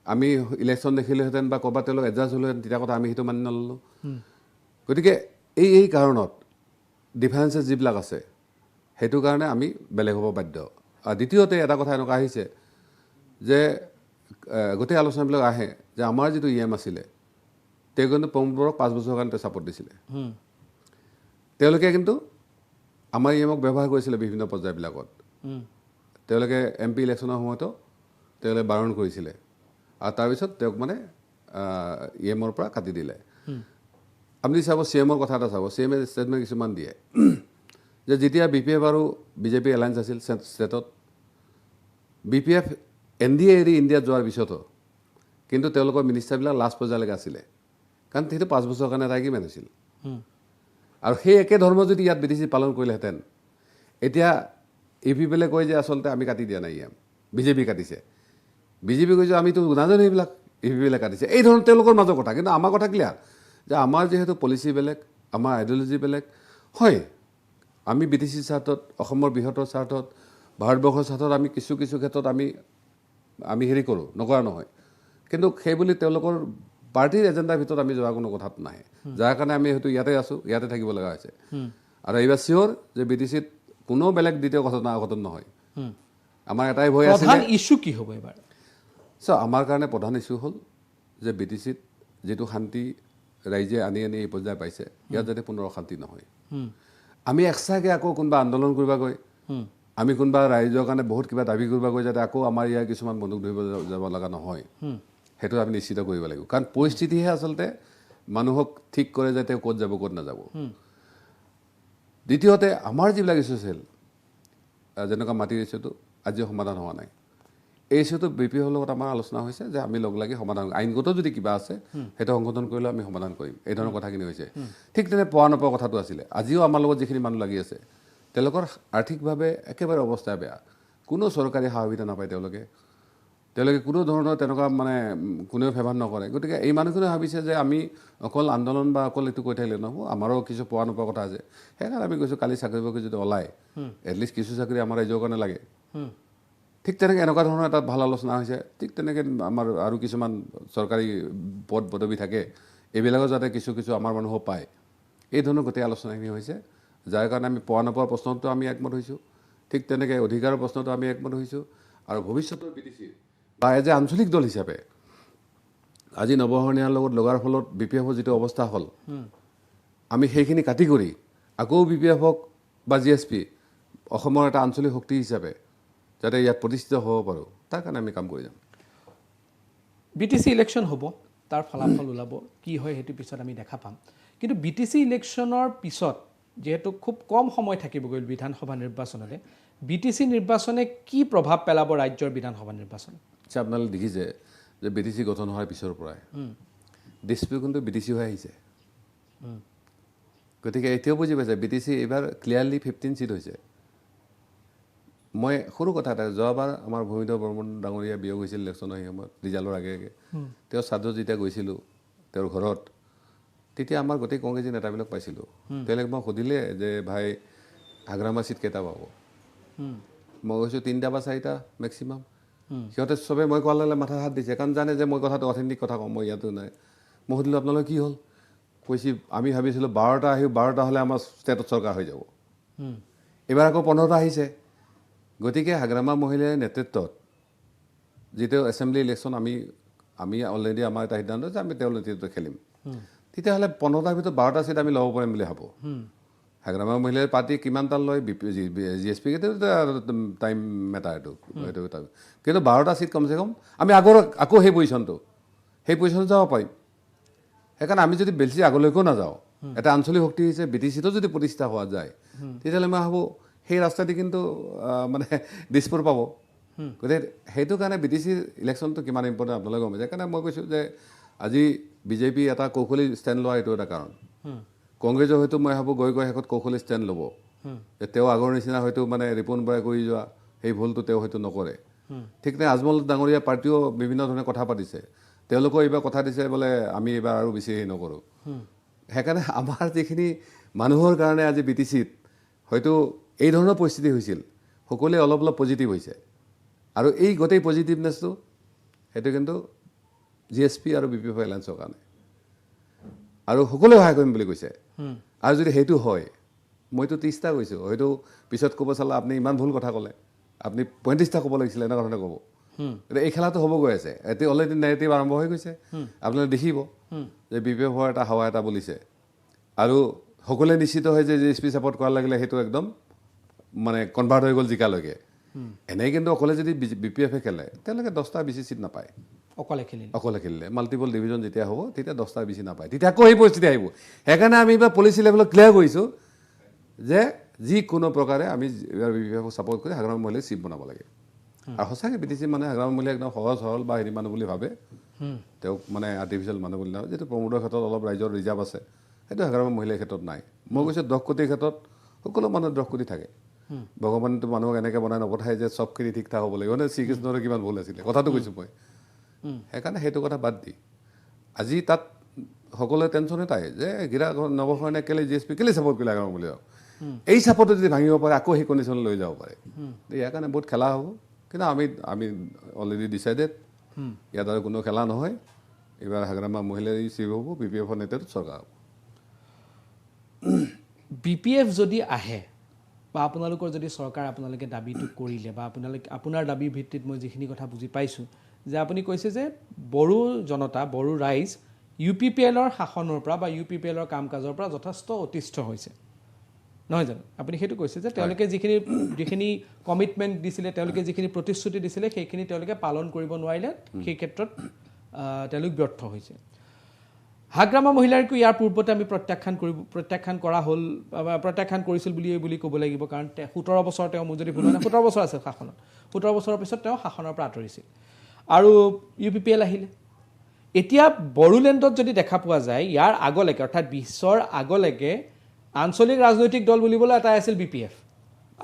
আমি ইলেকশ্যন দেখিলোহেঁতেন বা ক'ৰবাত তেওঁলোক এডজাষ্ট হ'লোহেঁতেন তেতিয়া কথা আমি সেইটো মানি নল'লোঁ গতিকে এই কাৰণত ডিফাৰেঞ্চেছ যিবিলাক আছে সেইটো কাৰণে আমি বেলেগ হ'ব বাধ্য আৰু দ্বিতীয়তে এটা কথা এনেকুৱা আহিছে যে গোটেই আলোচনাবিলাক আহে যে আমাৰ যিটো EM আছিলে তেওঁ কিন্তু প্ৰমোদ বড়োক 5 বছৰৰ কাৰণে ছাপৰ্ট দিছিলে তেওঁলোকে কিন্তু আমাৰ EMক ব্যৱহাৰ কৰিছিলে বিভিন্ন পৰ্যায়বিলাকত তেওঁলোকে MP ইলেকশ্যনৰ সময়তো তেওঁলোকে বাৰণ কৰিছিলে আৰু তাৰপিছত তেওঁক মানে EMৰ পৰা কাটি দিলে আপুনি চাব CMৰ কথা এটা চাব CMে ষ্টেটমেণ্ট কিছুমান দিয়ে যে যেতিয়া BPF আৰু বিজেপি এলায়েন্স আছিল ষ্টেটত BPF NDA এৰি ইণ্ডিয়াত যোৱাৰ পিছতো কিন্তু তেওঁলোকৰ মিনিষ্টাৰবিলাক লাষ্ট পৰ্যায়লৈকে আছিলে কাৰণ সেইটো 5 বছৰৰ কাৰণে এটা এগ্ৰিমেণ্ট হৈছিল আৰু সেই একে ধৰ্ম যদি ইয়াত BTC পালন কৰিলেহেঁতেন এতিয়া APPLে কয় যে আচলতে আমি কাটি দিয়া নাই EM বিজেপি কাটিছে বিজেপি কৈছে আমিতো নাজানো এইবিলাক APPLে কাটিছে এই ধৰণৰ তেওঁলোকৰ মাজৰ কথা কিন্তু আমাৰ কথা ক্লিয়াৰ যে আমাৰ যিহেতু পলিচি বেলেগ আমাৰ আইডিঅলজি বেলেগ হয় আমি BTC স্বাৰ্থত অসমৰ বৃহত্তৰ স্বাৰ্থত ভাৰতবৰ্ষৰ স্বাৰ্থত আমি কিছু ক্ষেত্ৰত আমি হেৰি কৰোঁ নকৰা নহয় কিন্তু সেই বুলি তেওঁলোকৰ পাৰ্টিৰ এজেণ্ডাৰ ভিতৰত আমি যোৱাৰ কোনো কথাত নাহে যাৰ কাৰণে আমি হয়তো ইয়াতে আছোঁ ইয়াতে থাকিব লগা হৈছে আৰু এইবাৰ চিয়'ৰ যে BTCত কোনো বেলেগ দ্বিতীয় ঘটন নহয় আমাৰ এটাই ভয় আছে প্ৰধান ইছ্যু কি হ'ব এবাৰ আমাৰ কাৰণে প্ৰধান ইছ্যু হ'ল যে BTCত যিটো শান্তি ৰাইজে আনি এই পৰ্যায় পাইছে ইয়াত যাতে পুনৰ অশান্তি নহয় আমি এক্সট্ৰাকৈ আকৌ কোনোবা আন্দোলন কৰিবাগৈ আমি কোনোবা ৰাইজৰ কাৰণে বহুত কিবা দাবী কৰিবাগৈ যাতে আকৌ আমাৰ ইয়াৰ কিছুমান বন্দুক ধৰিব যাব লগা নহয় সেইটো আমি নিশ্চিত কৰিব লাগিব কাৰণ পৰিস্থিতিহে আচলতে মানুহক ঠিক কৰে যে তেওঁ ক'ত যাব ক'ত নাযাব দ্বিতীয়তে আমাৰ যিবিলাক ইছ্যু আছিল যেনেকুৱা মাটিৰ ইছ্যুটো আজিও সমাধান হোৱা নাই এই ইছ্যুটো BPFৰ লগত আমাৰ আলোচনা হৈছে যে আমি লগ লাগি সমাধান আইনগত যদি কিবা আছে সেইটো সংশোধন কৰিলে আমি সমাধান কৰিম এই ধৰণৰ কথাখিনি হৈছে ঠিক তেনে পোৱা নোপোৱা কথাটো আছিলে আজিও আমাৰ লগত যিখিনি মানুহ লাগি আছে তেওঁলোকৰ আৰ্থিকভাৱে একেবাৰে অৱস্থা বেয়া কোনো চৰকাৰী সা সুবিধা নাপায় তেওঁলোকে কোনো ধৰণৰ তেনেকুৱা মানে কোনেও ফেভাৰ নকৰে গতিকে এই মানুহখিনিয়ে ভাবিছে যে আমি অকল আন্দোলন বা অকল এইটো কৈ থাকিলে নহ'ব আমাৰো কিছু পোৱা নোপোৱা কথা আছে সেইকাৰণে আমি কৈছোঁ কালি চাকৰি বাকৰি যদি ওলায় এটলিষ্ট কিছু চাকৰি আমাৰ ৰাইজৰ কাৰণে লাগে ঠিক তেনেকৈ এনেকুৱা ধৰণৰ এটা ভাল আলোচনা হৈছে ঠিক তেনেকৈ আমাৰ আৰু কিছুমান চৰকাৰী পদ পদবী থাকে এইবিলাকো যাতে কিছু আমাৰ মানুহো পায় এই ধৰণৰ গোটেই আলোচনাখিনি হৈছে যাৰ কাৰণে আমি পোৱা নোপোৱাৰ প্ৰশ্নটো আমি একমত হৈছোঁ ঠিক তেনেকৈ অধিকাৰৰ প্ৰশ্নটো আমি একমত হৈছোঁ আৰু ভৱিষ্যতৰ BTC বা এজ এ আঞ্চলিক দল হিচাপে আজি নৱশৰণীয়াৰ লগত লগাৰ ফলত BPFৰ যিটো অৱস্থা হ'ল আমি সেইখিনি কাটি কৰি আকৌ BPFক বা GSP অসমৰ এটা আঞ্চলিক শক্তি হিচাপে যাতে ইয়াত প্ৰতিষ্ঠিত হ'ব পাৰোঁ তাৰ কাৰণে আমি কাম কৰি যাম BTC ইলেকশ্যন হ'ব তাৰ ফলাফল ওলাব কি হয় সেইটো পিছত আমি দেখা পাম কিন্তু BTC ইলেকশ্যনৰ পিছত যেহেতু খুব কম সময় থাকিবগৈ বিধানসভা নিৰ্বাচনলৈ BTC নিৰ্বাচনে কি প্ৰভাৱ পেলাব ৰাজ্যৰ বিধানসভা নিৰ্বাচনত আচ্ছা আপোনালোকে দেখিছে যে BTC গঠন হোৱাৰ পিছৰ পৰাই ডিছপিউ কিন্তু BTC হৈ আহিছে গতিকে এতিয়াও বুজি পাইছে BTC এইবাৰ ক্লিয়াৰলি 15 চিট হৈছে মই সৰু কথা এটা যোৱাবাৰ আমাৰ ভূমিধৰ বৰ্মন ডাঙৰীয়া বিয়োগ হৈছিল ইলেকশ্যনৰ সেই সময়ত ৰিজাল্টৰ আগে তেওঁ ছাত্ৰ যেতিয়া গৈছিলোঁ তেওঁৰ ঘৰত তেতিয়া আমাৰ গোটেই কংগ্ৰেছী নেতাবিলাক পাইছিলোঁ তেওঁলোকে মই সুধিলে যে ভাই হাগ্ৰামা চিট কেইটা পাব মই কৈছোঁ 3টা বা 4টা মেক্সিমাম সিহঁতে চবে মই কোৱাৰ লগে মাথা হাত দিছে কাৰণ জানে যে মই কথাটো অথেণ্টিক কথা কওঁ মই ইয়াতো নাই মই সুধিলোঁ আপোনালোকে কি হ'ল কৈছে আমি ভাবিছিলোঁ 12টা আহি 12টা হ'লে আমাৰ ষ্টেটত চৰকাৰ হৈ যাব এইবাৰ আকৌ 15টা আহিছে গতিকে হাগ্ৰামা মহিলাৰ নেতৃত্বত যিটো এছেম্বলি ইলেকশ্যন আমি অলৰেডি আমাৰ এটা সিদ্ধান্ত যে আমি তেওঁৰ নেতৃত্বত খেলিম তেতিয়াহ'লে 15টাৰ ভিতৰত 12টা চিট আমি ল'ব পাৰিম বুলি ভাবোঁ হাগ্ৰামা মহিলাৰ পাৰ্টি কিমানটা লয় GSP টাইম মেটাৰ এইটো কিন্তু 12টা চিট কমচে কম আমি আকৌ সেই পজিশ্যনটো যাব পাৰিম সেইকাৰণে আমি যদি বেছি আগলৈকেও নাযাওঁ এটা আঞ্চলিক শক্তি হৈছে BTCটো যদি প্ৰতিষ্ঠা হোৱা যায় তেতিয়াহ'লে মই ভাবোঁ সেই ৰাস্তাটি কিন্তু মানে দিছপুৰ পাব গতিকে সেইটো কাৰণে BTC ইলেকশ্যনটো কিমান ইম্পৰ্টেণ্ট আপোনালোকে গম পাইছে সেইকাৰণে মই কৈছোঁ যে আজি BJP এটা কৌশলী ষ্টেণ্ড লোৱা এইটো এটা কাৰণ কংগ্ৰেছে হয়তো মই ভাবোঁ গৈ শেষত কৌশলী ষ্টেণ্ড ল'ব যে তেওঁ আগৰ নিচিনা হয়তো মানে ৰিপুণ বৰাই কৰি যোৱা সেই ভুলটো তেওঁ হয়তো নকৰে ঠিক নাই আজমল ডাঙৰীয়া পাৰ্টিও বিভিন্ন ধৰণে কথা পাতিছে তেওঁলোকেও এইবাৰ কথা দিছে বোলে আমি এইবাৰ আৰু বেছি হেৰি নকৰোঁ সেইকাৰণে আমাৰ যিখিনি মানুহৰ কাৰণে আজি BTCত হয়তো এই ধৰণৰ পৰিস্থিতি হৈছিল সকলোৱে অলপ পজিটিভ হৈছে আৰু এই গোটেই পজিটিভনেছটো সেইটো কিন্তু GSP আৰু BPF এলায়েন্সৰ কাৰণে আৰু সকলোৱে সহায় কৰিম বুলি কৈছে আৰু যদি সেইটো হয় মইতো 30টা কৈছোঁ হয়তো পিছত ক'ব চালা আপুনি ইমান ভুল কথা ক'লে আপুনি 35টা ক'ব লাগিছিলে এনেকুৱা ধৰণে ক'ব এতিয়া এই খেলাটো হ'ব গৈ আছে এতিয়া অলৰেডি নেৰেটিভ আৰম্ভ হৈ গৈছে আপোনালোকে দেখিব যে BPFৰ এটা হাৱা এটা বলিছে আৰু সকলোৱে নিশ্চিত হয় যে GSP ছাপৰ্ট কৰাৰ লাগিলে সেইটো একদম মানে কনভাৰ্ট হৈ গ'ল জিকালৈকে এনেই কিন্তু অকলে যদি BPFে খেলে তেওঁলোকে 10টা বেছি চিট নাপায় অকলে খেলিলে মাল্টিপল ডিভিজন যেতিয়া হ'ব তেতিয়া 10টা বেছি নাপায় তেতিয়া আকৌ সেই পৰিস্থিতি আহিব সেইকাৰণে আমি এইবাৰ পলিচি লেভেলত ক্লিয়াৰ কৰিছোঁ যে যিকোনো প্ৰকাৰে আমি BPFক ছাপৰ্ট কৰি হাগ্ৰামা মহিলাক চিফ বনাব লাগে আৰু সঁচাকৈ BTC মানে হাগ্ৰামা মহিলা একদম সহজ সৰল বা হেৰি মানুহ বুলি ভাবে তেওঁক মানে আৰ্টিফিচিয়েল মানুহ বুলি নাভাবে যিটো প্ৰমোদৰ ক্ষেত্ৰত অলপ ৰাইজৰ ৰিজাৰ্ভ আছে সেইটো হাগ্ৰামা মহিলাৰ ক্ষেত্ৰত নাই মই কৈছোঁ 10 কোটিৰ ক্ষেত্ৰত সকলো মানুহ 10 কোটি থাকে ভগৱানটো মানুহক এনেকৈ বনাই নপঠায় যে চবখিনি ঠিক ঠাক হ'ব লাগিব মানে শ্ৰীকৃষ্ণৰে কিমান ভুল আছিলে কথাটো কৈছোঁ মই সেইকাৰণে সেইটো কথা বাদ দি আজি তাত সকলোৱে টেনশ্যন এটাই যে নৱশৰণীয়া কেলে GSP কেলে ছাপৰ্ট কৰিলে হাগ্ৰামা বুলি এই ছাপৰ্টটো যদি ভাঙিব পাৰে আকৌ সেই কণ্ডিশ্যন লৈ যাব পাৰে ইয়াৰ কাৰণে বহুত খেলা হ'ব কিন্তু আমি অলৰেডি ডিচাইডেড ইয়াত আৰু কোনো খেলা নহয় এইবাৰ হাগ্ৰামা মহিলাই চিফ হ'ব BPFৰ নেতৃত্বত চৰকাৰ হ'ব BPF যদি আহে বা আপোনালোকৰ যদি চৰকাৰ আপোনালোকে দাবীটো কৰিলে বা আপোনাৰ দাবীৰ ভিত্তিত মই যিখিনি কথা বুজি পাইছোঁ যে আপুনি কৈছে যে বড়ো জনতা বড়ো ৰাইজ UPPLৰ শাসনৰ পৰা বা UPPLৰ কাম কাজৰ পৰা যথেষ্ট অতিষ্ঠ হৈছে নহয় জানো আপুনি সেইটো কৈছে যে তেওঁলোকে যিখিনি কমিটমেণ্ট দিছিলে তেওঁলোকে যিখিনি প্ৰতিশ্ৰুতি দিছিলে সেইখিনি তেওঁলোকে পালন কৰিব নোৱাৰিলে সেই ক্ষেত্ৰত তেওঁলোক ব্যৰ্থ হৈছে হাগ্ৰামা মহিলাৰকো ইয়াৰ পূৰ্বতে আমি প্ৰত্যাখ্যান কৰিছিল বুলি ক'ব লাগিব কাৰণ 17 বছৰ তেওঁ মোৰ যদি ভুল নহয় 17 বছৰ আছে শাসনত 17 বছৰৰ পিছত তেওঁ শাসনৰ পৰা আঁতৰিছিল আৰু UPPL আহিলে এতিয়া বড়োলেণ্ডত যদি দেখা পোৱা যায় ইয়াৰ আগলৈকে অৰ্থাৎ 20ৰ আগলৈকে আঞ্চলিক ৰাজনৈতিক দল বুলিবলৈ এটা আছিল BPF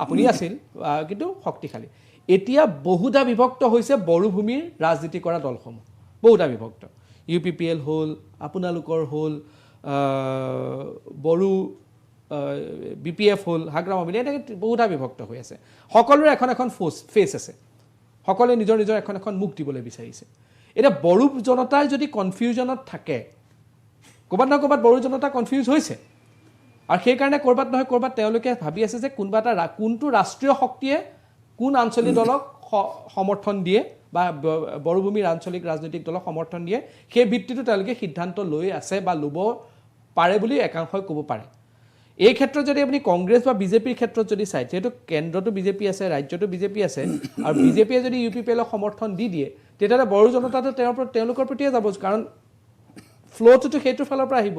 আপুনি আছিল কিন্তু শক্তিশালী এতিয়া বহুধা বিভক্ত হৈছে বড়োভূমিৰ ৰাজনীতি কৰা দলসমূহ বহুধা বিভক্ত UPPL হ'ল আপোনালোকৰ হ'ল বড়ো BPF হ'ল হাগ্ৰামা বুলি এনেকৈ বহুধা বিভক্ত হৈ আছে সকলোৰে এখন ফেচ আছে সকলোৱে নিজৰ এখন মুখ দিবলৈ বিচাৰিছে এটা বড়ো জনতাই যদি কনফিউজনত থাকে ক'ৰবাত নহয় ক'ৰবাত বড়ো জনতা কনফিউজ হৈছে আৰু সেইকাৰণে ক'ৰবাত নহয় ক'ৰবাত তেওঁলোকে ভাবি আছে যে কোনটো ৰাষ্ট্ৰীয় শক্তিয়ে কোন আঞ্চলিক দলক সমৰ্থন দিয়ে বা বড়োভূমিৰ আঞ্চলিক ৰাজনৈতিক দলক সমৰ্থন দিয়ে সেই ভিত্তিটো তেওঁলোকে সিদ্ধান্ত লৈ আছে বা ল'ব পাৰে বুলি একাংশই ক'ব পাৰে এই ক্ষেত্ৰত যদি আপুনি কংগ্ৰেছ বা বিজেপিৰ ক্ষেত্ৰত যদি চাই যেহেতু কেন্দ্ৰটো বিজেপি আছে ৰাজ্যটো বিজেপি আছে আৰু বিজেপিয়ে যদি UPPLক সমৰ্থন দি দিয়ে তেতিয়াহ'লে বড়ো জনতাটো তেওঁলোকৰ প্ৰতিয়ে যাব কাৰণ ফ্ল'টোতো সেইটোৰ ফালৰ পৰা আহিব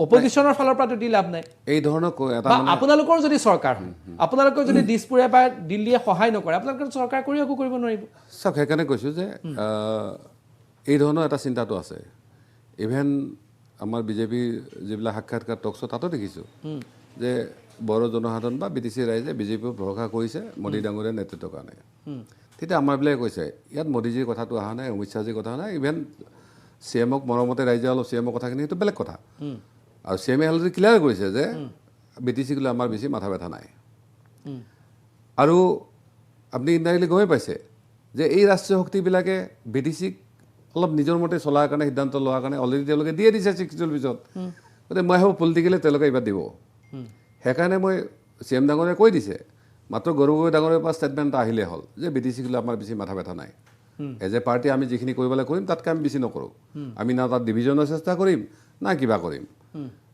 অপজিশ্যনৰ ফালৰ পৰাটো দি লাভ নাই এই ধৰণৰ এটা আপোনালোকৰ যদি চৰকাৰ হয় আপোনালোকৰ যদি দিছপুৰে বা দিল্লীয়ে সহায় নকৰে আপোনালোকৰ চৰকাৰ কৰি একো কৰিব নোৱাৰিব চাওক সেইকাৰণে কৈছোঁ যে এই ধৰণৰ এটা চিন্তাটো আছে ইভেন আমাৰ বিজেপিৰ যিবিলাক সাক্ষাৎকাৰ টক শ্ব' তাতো দেখিছোঁ যে বড়ো জনসাধাৰণ বা BTC ৰাইজে বিজেপিক ভৰসা কৰিছে মোদী ডাঙৰীয়াৰ নেতৃত্বৰ কাৰণে তেতিয়া আমাৰবিলাকে কৈছে ইয়াত মোদীজীৰ কথাটো অহা নাই অমিত শ্বাহজীৰ কথা নাই ইভেন CMক মৰমতে ৰাইজে অলপ CMৰ কথাখিনি সেইটো বেলেগ কথা আৰু CMে অলৰেডি ক্লিয়াৰ কৰিছে যে BTCক লৈ আমাৰ বেছি মাথা ব্যথা নাই আৰু আপুনি ইনডাইৰেক্টলি গমেই পাইছে যে এই ৰাষ্ট্ৰীয় শক্তিবিলাকে BTCক অলপ নিজৰ মতে চলাৰ কাৰণে সিদ্ধান্ত লোৱাৰ কাৰণে অলৰেডি তেওঁলোকে দিয়ে দিছে 60 পিছত গতিকে মই ভাবোঁ পলিটিকেলি তেওঁলোকে এইবাৰ দিব সেইকাৰণে মই CM ডাঙৰীয়াই কৈ দিছে মাত্ৰ গৌৰৱ গগৈ ডাঙৰীয়াৰ পৰা ষ্টেটমেণ্ট এটা আহিলে হ'ল যে BTCক লৈ আমাৰ বেছি মাথা ব্যথা নাই এজ এ পাৰ্টি আমি যিখিনি কৰিবলৈ কৰিম তাতকৈ আমি বেছি নকৰোঁ আমি না তাত ডিভিজনৰ চেষ্টা কৰিম না কিবা কৰিম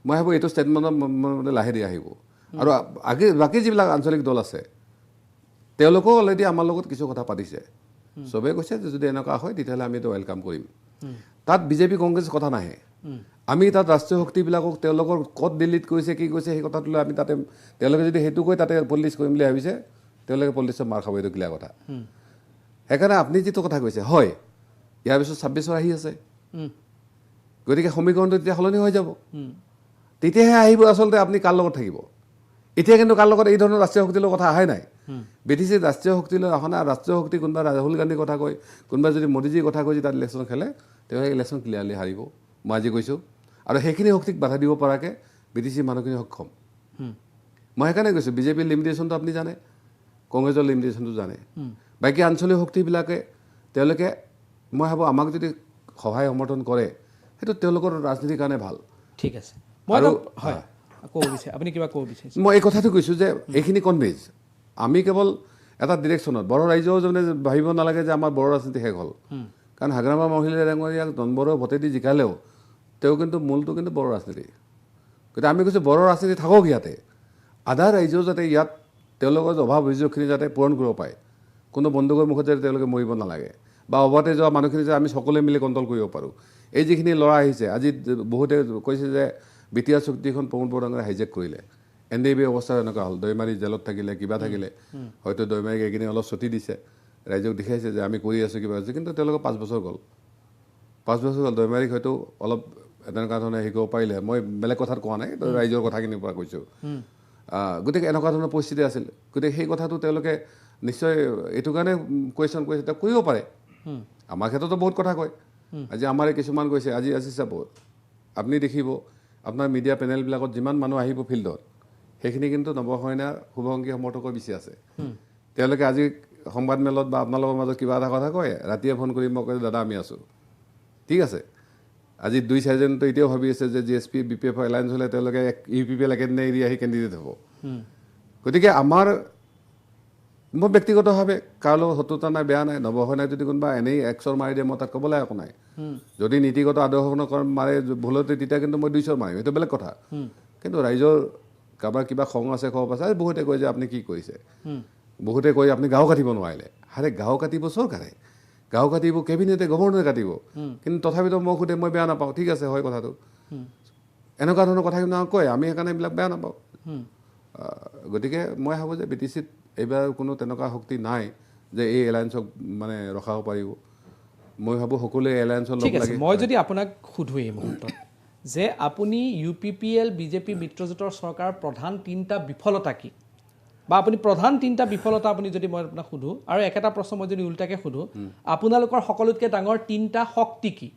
মই ভাবোঁ এইটো ষ্টেটমেণ্টৰ লাহে দি আহিব আৰু বাকী যিবিলাক আঞ্চলিক দল আছে তেওঁলোকেও অলৰেডি আমাৰ লগত কিছু কথা পাতিছে চবেই কৈছে যে যদি এনেকুৱা হয় তেতিয়াহ'লে আমি এইটো ৱেলকাম কৰিম তাত বিজেপি কংগ্ৰেছ কথা নাহে আমি তাত ৰাষ্ট্ৰীয় শক্তিবিলাকক তেওঁলোকৰ ক'ত দিল্লীত কৈছে কি কৈছে সেই কথাটো লৈ আমি তাতে তেওঁলোকে যদি সেইটো কৈ তাতে পলিটিক্স কৰিম বুলি ভাবিছে তেওঁলোকে পলিটিক্সত মাৰ খাব এইটো ক্লিয়াৰ কথা সেইকাৰণে আপুনি যিটো কথা কৈছে হয় ইয়াৰ পিছত 26 আহি আছে গতিকে সমীকৰণটো তেতিয়া সলনি হৈ যাব তেতিয়াহে আহিব আচলতে আপুনি কাৰ লগত থাকিব এতিয়া কিন্তু কাৰ লগত এই ধৰণৰ ৰাষ্ট্ৰীয় শক্তিৰ কথা অহাই নাই BTC ৰাষ্ট্ৰীয় শক্তিলৈ অহা নাই ৰাষ্ট্ৰীয় শক্তি কোনোবা ৰাহুল গান্ধীৰ কথা কয় কোনোবা যদি মোদীজীৰ কথা কৈ তাত ইলেকশ্যন খেলে তেওঁ সেই ইলেকশ্যন ক্লিয়াৰলি হাৰিব মই আজি কৈছোঁ আৰু সেইখিনি শক্তিক বাধা দিব পৰাকৈ BTC মানুহখিনি সক্ষম মই সেইকাৰণে কৈছোঁ বিজেপিৰ লিমিটেশ্যনটো আপুনি জানে কংগ্ৰেছৰ লিমিটেশ্যনটো জানে বাকী আঞ্চলিক শক্তিবিলাকে তেওঁলোকে মই ভাবোঁ আমাক যদি সহায় সমৰ্থন কৰে সেইটো তেওঁলোকৰ ৰাজনীতিৰ কাৰণে ভাল ঠিক আছে আপুনি কিবা ক'ব বিচাৰিছে মই এই কথাটো কৈছোঁ যে এইখিনি কনভেজ আমি কেৱল এটা ডিৰেকশ্যনত বড়ো ৰাইজেও যেনে ভাবিব নালাগে যে আমাৰ বড়ো ৰাজনীতি শেষ হ'ল কাৰণ হাগ্ৰামা মহিলা ডাঙৰীয়াক ডনবড়ো ভোটেদি জিকালেও তেওঁ কিন্তু মূলটো কিন্তু বড়ো ৰাজনীতি গতিকে আমি কৈছোঁ বড়ো ৰাজনীতি থাকক ইয়াতে আধা ৰাইজেও যাতে ইয়াত তেওঁলোকৰ অভাৱ অভিযোগখিনি যাতে পূৰণ কৰিব পাৰে কোনো বন্দুকৰ মুখত যাতে তেওঁলোকে মৰিব নালাগে বা অৱতে যোৱা মানুহখিনি যে আমি সকলোৱে মিলি কণ্ট্ৰল কৰিব পাৰোঁ এই যিখিনি ল'ৰা আহিছে আজি বহুতে কৈছে যে BTR চুক্তিখন প্ৰমোদ বৰডাঙৰে হাইজেক কৰিলে NDB অৱস্থা এনেকুৱা হ'ল দৈমাৰী জেলত থাকিলে কিবা থাকিলে হয়তো দৈমাৰীক এইখিনি অলপ ছটি দিছে ৰাইজক দেখাইছে যে আমি কৰি আছোঁ কিবা আছোঁ কিন্তু তেওঁলোকৰ 5 বছৰ গ'ল দৈমাৰীক হয়তো অলপ তেনেকুৱা ধৰণে শিকিব পাৰিলে মই বেলেগ কথাত কোৱা নাই ৰাইজৰ কথাখিনিৰ পৰা কৈছোঁ গতিকে এনেকুৱা ধৰণৰ পৰিস্থিতি আছিল গতিকে সেই কথাটো তেওঁলোকে নিশ্চয় এইটো কাৰণে কুৱেশ্যন কৰিছে তেওঁ কৰিব পাৰে আমাৰ ক্ষেত্ৰতো বহুত কথা কয় আজি আমাৰে কিছুমান কৈছে আজি চাব আপুনি দেখিব আপোনাৰ মিডিয়া পেনেলবিলাকত যিমান মানুহ আহিব ফিল্ডত সেইখিনি কিন্তু নৱসেনা শুভংকী সমৰ্থকৰ বেছি আছে তেওঁলোকে আজি সংবাদমেলত বা আপোনালোকৰ মাজত কিবা এটা কথা কয় ৰাতিয়ে ফোন কৰি মই কৈছোঁ দাদা আমি আছোঁ ঠিক আছে আজি 2-4জনতো এতিয়াও ভাবি আছে যে GSP BPF এলায়েন্স হ'লে তেওঁলোকে UPPL একেদিনাই এৰি আহি কেণ্ডিডেট হ'ব গতিকে আমাৰ মই ব্যক্তিগতভাৱে কাৰো লগত শত্ৰুতা নাই বেয়া নাই নৱসেনাই যদি কোনোবা এনেই একচৰ মাৰি দিয়ে মই তাত ক'বলৈ একো নাই যদি নীতিগত আদৰ্শন মাৰে ভুলতে তেতিয়া কিন্তু মই 2 চৰ মাৰিম সেইটো বেলেগ কথা কিন্তু ৰাইজৰ কাৰোবাৰ কিবা খং আছে খবৰ আছে বহুতে কয় যে আপুনি কি কৰিছে বহুতে কয় আপুনি গাঁও কাটিব নোৱাৰিলে আৰে গাঁও কাটিব চৰকাৰে গাঁও কাটিব কেবিনেটে গভৰ্ণৰে কাটিব কিন্তু তথাপিতো মই সোধে মই বেয়া নাপাওঁ ঠিক আছে হয় কথাটো এনেকুৱা ধৰণৰ কথা কিন্তু কয়, আমি সেইকাৰণে এইবিলাক বেয়া নাপাওঁ। গতিকে মই ভাবোঁ যে BTCত এইবাৰ কোনো তেনেকুৱা শক্তি নাই যে এই এলায়েন্সক মানে ৰখাব পাৰিব। মই ভাবোঁ সকলোৱে এলায়েন্সৰ লগ ঠিক আছে, লাগি। মই যদি আপোনাক সোধোঁ এই মুহূৰ্তত যে আপুনি UPPL বিজেপি মিত্ৰজোঁটৰ চৰকাৰৰ প্ৰধান 3টা বিফলতা কি, বা আপুনি প্ৰধান 3টা বিফলতা আপুনি যদি মই আপোনাক সোধোঁ, আৰু একেটা প্ৰশ্ন মই যদি উল্টাকৈ সোধোঁ, আপোনালোকৰ সকলোতকৈ ডাঙৰ 3টা শক্তি কি?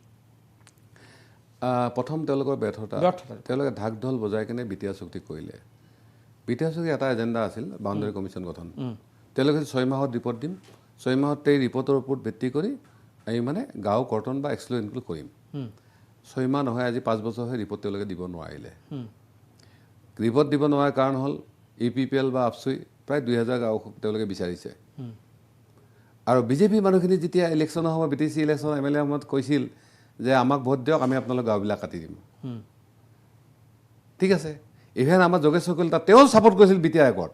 প্ৰথম তেওঁলোকৰ ব্যৰ্থতা, তেওঁলোকে ঢাক ঢোল বজাই কিনে বিটিয়া চুক্তি কৰিলে। বিটিয়া চুক্তি এটা এজেণ্ডা আছিল বাউণ্ডাৰী কমিশ্যন গঠন। তেওঁলোকে 6 মাহত ৰিপৰ্ট দিম, 6 মাহত এই ৰিপৰ্টৰ ওপৰত ভিত্তি কৰি আমি মানে গাঁও কৰ্তন বা এক্সক্লুড ইনক্লুড কৰিম। 6 মাহ নহয়, আজি 5 বছৰ হৈ ৰিপৰ্ট তেওঁলোকে দিব নোৱাৰিলে। ৰিপৰ্ট দিব নোৱাৰাৰ কাৰণ হ'ল UPPL বা আপচুই প্ৰায় 2000 গাঁও তেওঁলোকে বিচাৰিছে। আৰু বিজেপি মানুহখিনি যেতিয়া ইলেকশ্যনৰ সময়ত BTC ইলেকশ্যন MLA সময়ত কৈছিল যে আমাক ভোট দিয়ক, আমি আপোনালোক গাঁওবিলাক কাটি দিম। ঠিক আছে, ইভেন আমাৰ যোগেশ্বৰ কলিতা তেওঁ ছাপৰ্ট কৰিছিল বিটিআৰ একত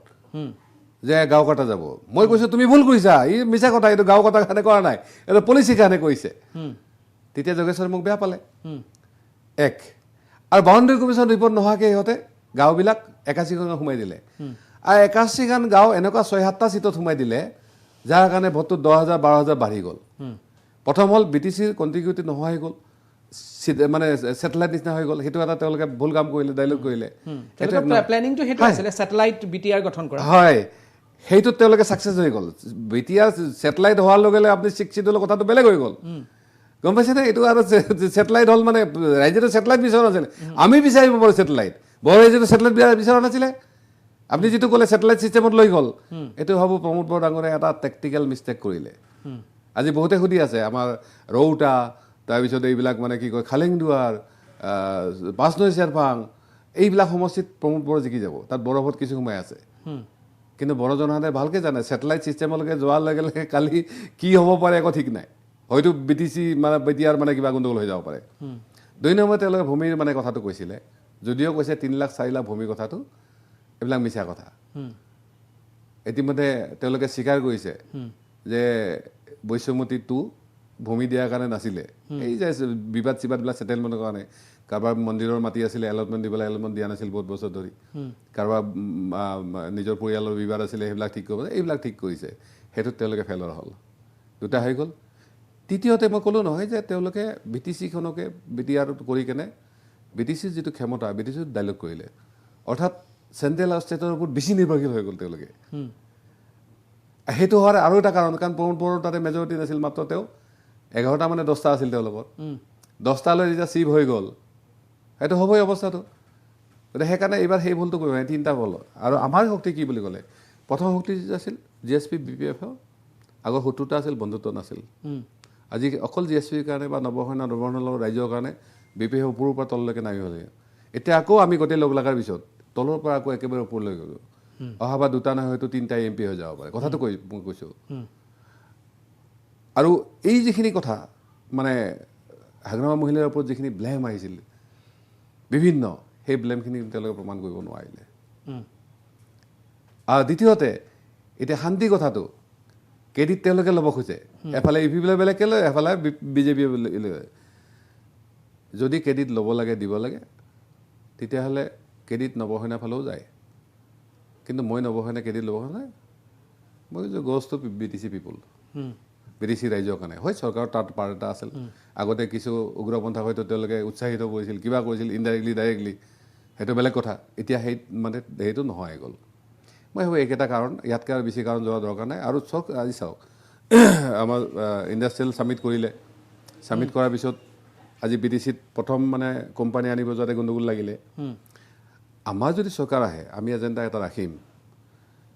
যে গাঁও কটা যাব। মই কৈছোঁ তুমি ভুল কৰিছা, ই মিছা কথা, এইটো গাঁও কটাৰ কাৰণে কৰা নাই, এইটো পলিচিৰ কাৰণে কৰিছে। তেতিয়া যোগেশ্বৰে মোক বেয়া পালে। আৰু বাউণ্ডাৰী কমিশ্যন ৰিপৰ্ট নোহোৱাকৈ সিহঁতে গাঁওবিলাক 81খন সোমাই দিলে। আৰু 81খন গাঁও এনেকুৱা 6-7টা চিটত সোমাই দিলে যাৰ কাৰণে ভোটটো 10,000 12,000 বাঢ়ি গ'ল। প্ৰথম হ'ল BTCৰ কণ্টিগুইটি নোহোৱা হৈ গ'ল, মানে ছেটেলাইট নিচিনা হৈ গ'ল। সেইটো এটা তেওঁলোকে ভুল কাম কৰিলে, ডাইলগ কৰিলে। প্লেনিংটো সেইটো আছিলে, ছেটেলাইট BTR গঠন কৰা। হয়, সেইটোত তেওঁলোকে ছাকচেছ হৈ গ'ল। BTR ছেটেলাইট হোৱাৰ লগে লগে আপুনি 6 চিটৰ কথাটো বেলেগ হৈ গ'ল। গম পাইছেনে? এইটো আৰু ছেটেলাইট হ'ল মানে ৰাইজেতো ছেটেলাইট বিচৰা নাছিলে, আমি বিচাৰিব পাৰোঁ ছেটেলাইট। বৰ ৰাইজেতো ছেটেলাইট বিচৰা নাছিলে। আপুনি যিটো ক'লে ছেটেলাইট ছিষ্টেমত লৈ গ'ল, এইটো ভাবোঁ প্ৰমোদ বৰা ডাঙৰে এটা টেকটিকেল মিষ্টেক কৰিলে। আজি বহুতে সুধি আছে আমাৰ ৰৌতা, তাৰপিছত এইবিলাক মানে কি কয় খালেংদুৱাৰ, পাঁচনৈ চেৰপাং, এইবিলাক সমষ্টিত প্ৰমোদ বৰা জিকি যাব। তাত বৰফত কিছু সোমাই আছে। কিন্তু বড়ো জনসাধাৰণে ভালকৈ জানে ছেটেলাইট ছিষ্টেমলৈকে যোৱাৰ লগে লগে কালি কি হ'ব পাৰে একো ঠিক নাই। হয়তো BTC মানে BTR মানে কিবা গণ্ডগোল হৈ যাব পাৰে। 2 নম্বৰত তেওঁলোকে ভূমিৰ মানে কথাটো কৈছিলে, যদিও কৈছে 3 লাখ 4 লাখ ভূমিৰ কথাটো, এইবিলাক মিছা কথা। ইতিমধ্যে তেওঁলোকে স্বীকাৰ কৰিছে যে বৈশ্যমতী 2 ভূমি দিয়াৰ কাৰণে নাছিলে, এই যে বিবাদ চিবাদবিলাক ছেটেলমেণ্টৰ কাৰণে। কাৰোবাৰ মন্দিৰৰ মাটি আছিলে, এলটমেণ্ট দিবলৈ এলটমেণ্ট দিয়া নাছিল বহুত বছৰ ধৰি। কাৰোবাৰ নিজৰ পৰিয়ালৰ বিবাদ আছিলে, সেইবিলাক ঠিক কৰিব, এইবিলাক ঠিক কৰিছে। সেইটোত তেওঁলোকে ফেলৰ হ'ল। 2টা হৈ গ'ল। তৃতীয়তে মই ক'লোঁ নহয় যে তেওঁলোকে BTCখনকে BTR কৰি কেনে BTCৰ যিটো ক্ষমতা, BTCত ডাইলগ কৰিলে। অৰ্থাৎ চেণ্ট্ৰেল আৰু ষ্টেটৰ ওপৰত বেছি নিৰ্ভৰশীল হৈ গ'ল তেওঁলোকে। সেইটো হোৱাৰ আৰু এটা কাৰণ, কাৰণ প্ৰমোদ বড়োৰ তাতে মেজৰিটি নাছিল, মাত্ৰ তেওঁ 11টা মানে 10টা আছিল তেওঁলোকৰ। 10টালৈ যেতিয়া চিভ হৈ গ'ল, সেইটো হ'বই অৱস্থাটো। গতিকে সেইকাৰণে এইবাৰ সেই ভুলটো কৰিব নাই, 3টা ভুল। আৰু আমাৰ শক্তি কি বুলি ক'লে, প্ৰথম শক্তি যিটো আছিল GSP BPF, আগৰ 70টা আছিল, বন্ধুত্ব নাছিল। আজি অকল GSPৰ কাৰণে বা নৱসেনা নৱসেনাৰ ৰাইজৰ কাৰণে BPF ওপৰৰ পৰা তললৈকে নামি হ'লে। এতিয়া আকৌ আমি গোটেই লগ লগাৰ পিছত তলৰ পৰা আকৌ একেবাৰে ওপৰলৈ গ'লোঁ। অহাবাৰ 2টা নহয়, হয়তো 3টা MP হৈ যাব পাৰে, কথাটো মই কৈছোঁ। আৰু এই যিখিনি কথা মানে হাগ্ৰামা মহিলাৰ ওপৰত যিখিনি ব্লেম আহিছিল বিভিন্ন, সেই ব্লেমখিনি তেওঁলোকে প্ৰমাণ কৰিব নোৱাৰিলে। আৰু দ্বিতীয়তে এতিয়া শান্তি কথাটো ক্ৰেডিট তেওঁলোকে ল'ব খোজে, এফালে UPPলে বেলেগকৈ লয়, এফালে BJP লয়। যদি ক্ৰেডিট ল'ব লাগে, দিব লাগে, তেতিয়াহ'লে ক্ৰেডিট নৱসেনাৰ ফালেও যায়। কিন্তু মই নৱসেনা ক্ৰেডিট ল'ব নাই। মই কৈছোঁ গ'জ টু BTC পিপুল, BTC ৰাইজৰ কাৰণে। হয়, চৰকাৰৰ তাত পাৰ্ট এটা আছিল। আগতে কিছু উগ্ৰপন্থা হয়তো তেওঁলোকে উৎসাহিত কৰিছিল, কিবা কৰিছিল, ইনডাইৰেক্টলি ডাইৰেক্টলি, সেইটো বেলেগ কথা। এতিয়া সেই মানে সেইটো নোহোৱা হৈ গ'ল। মই ভাবোঁ এইকেইটা কাৰণ, ইয়াতকৈ আৰু বেছি কাৰণ যোৱা দৰকাৰ নাই। আৰু চাওক, আজি চাওক আমাৰ ইণ্ডাষ্ট্ৰিয়েল ছামিট কৰিলে, ছামিট কৰাৰ পিছত আজি BTCত প্ৰথম মানে কোম্পানী আনিব যোৱাতে গণ্ডগোল লাগিলে। আমাৰ যদি চৰকাৰ আহে, আমি এজেণ্ডা এটা ৰাখিম,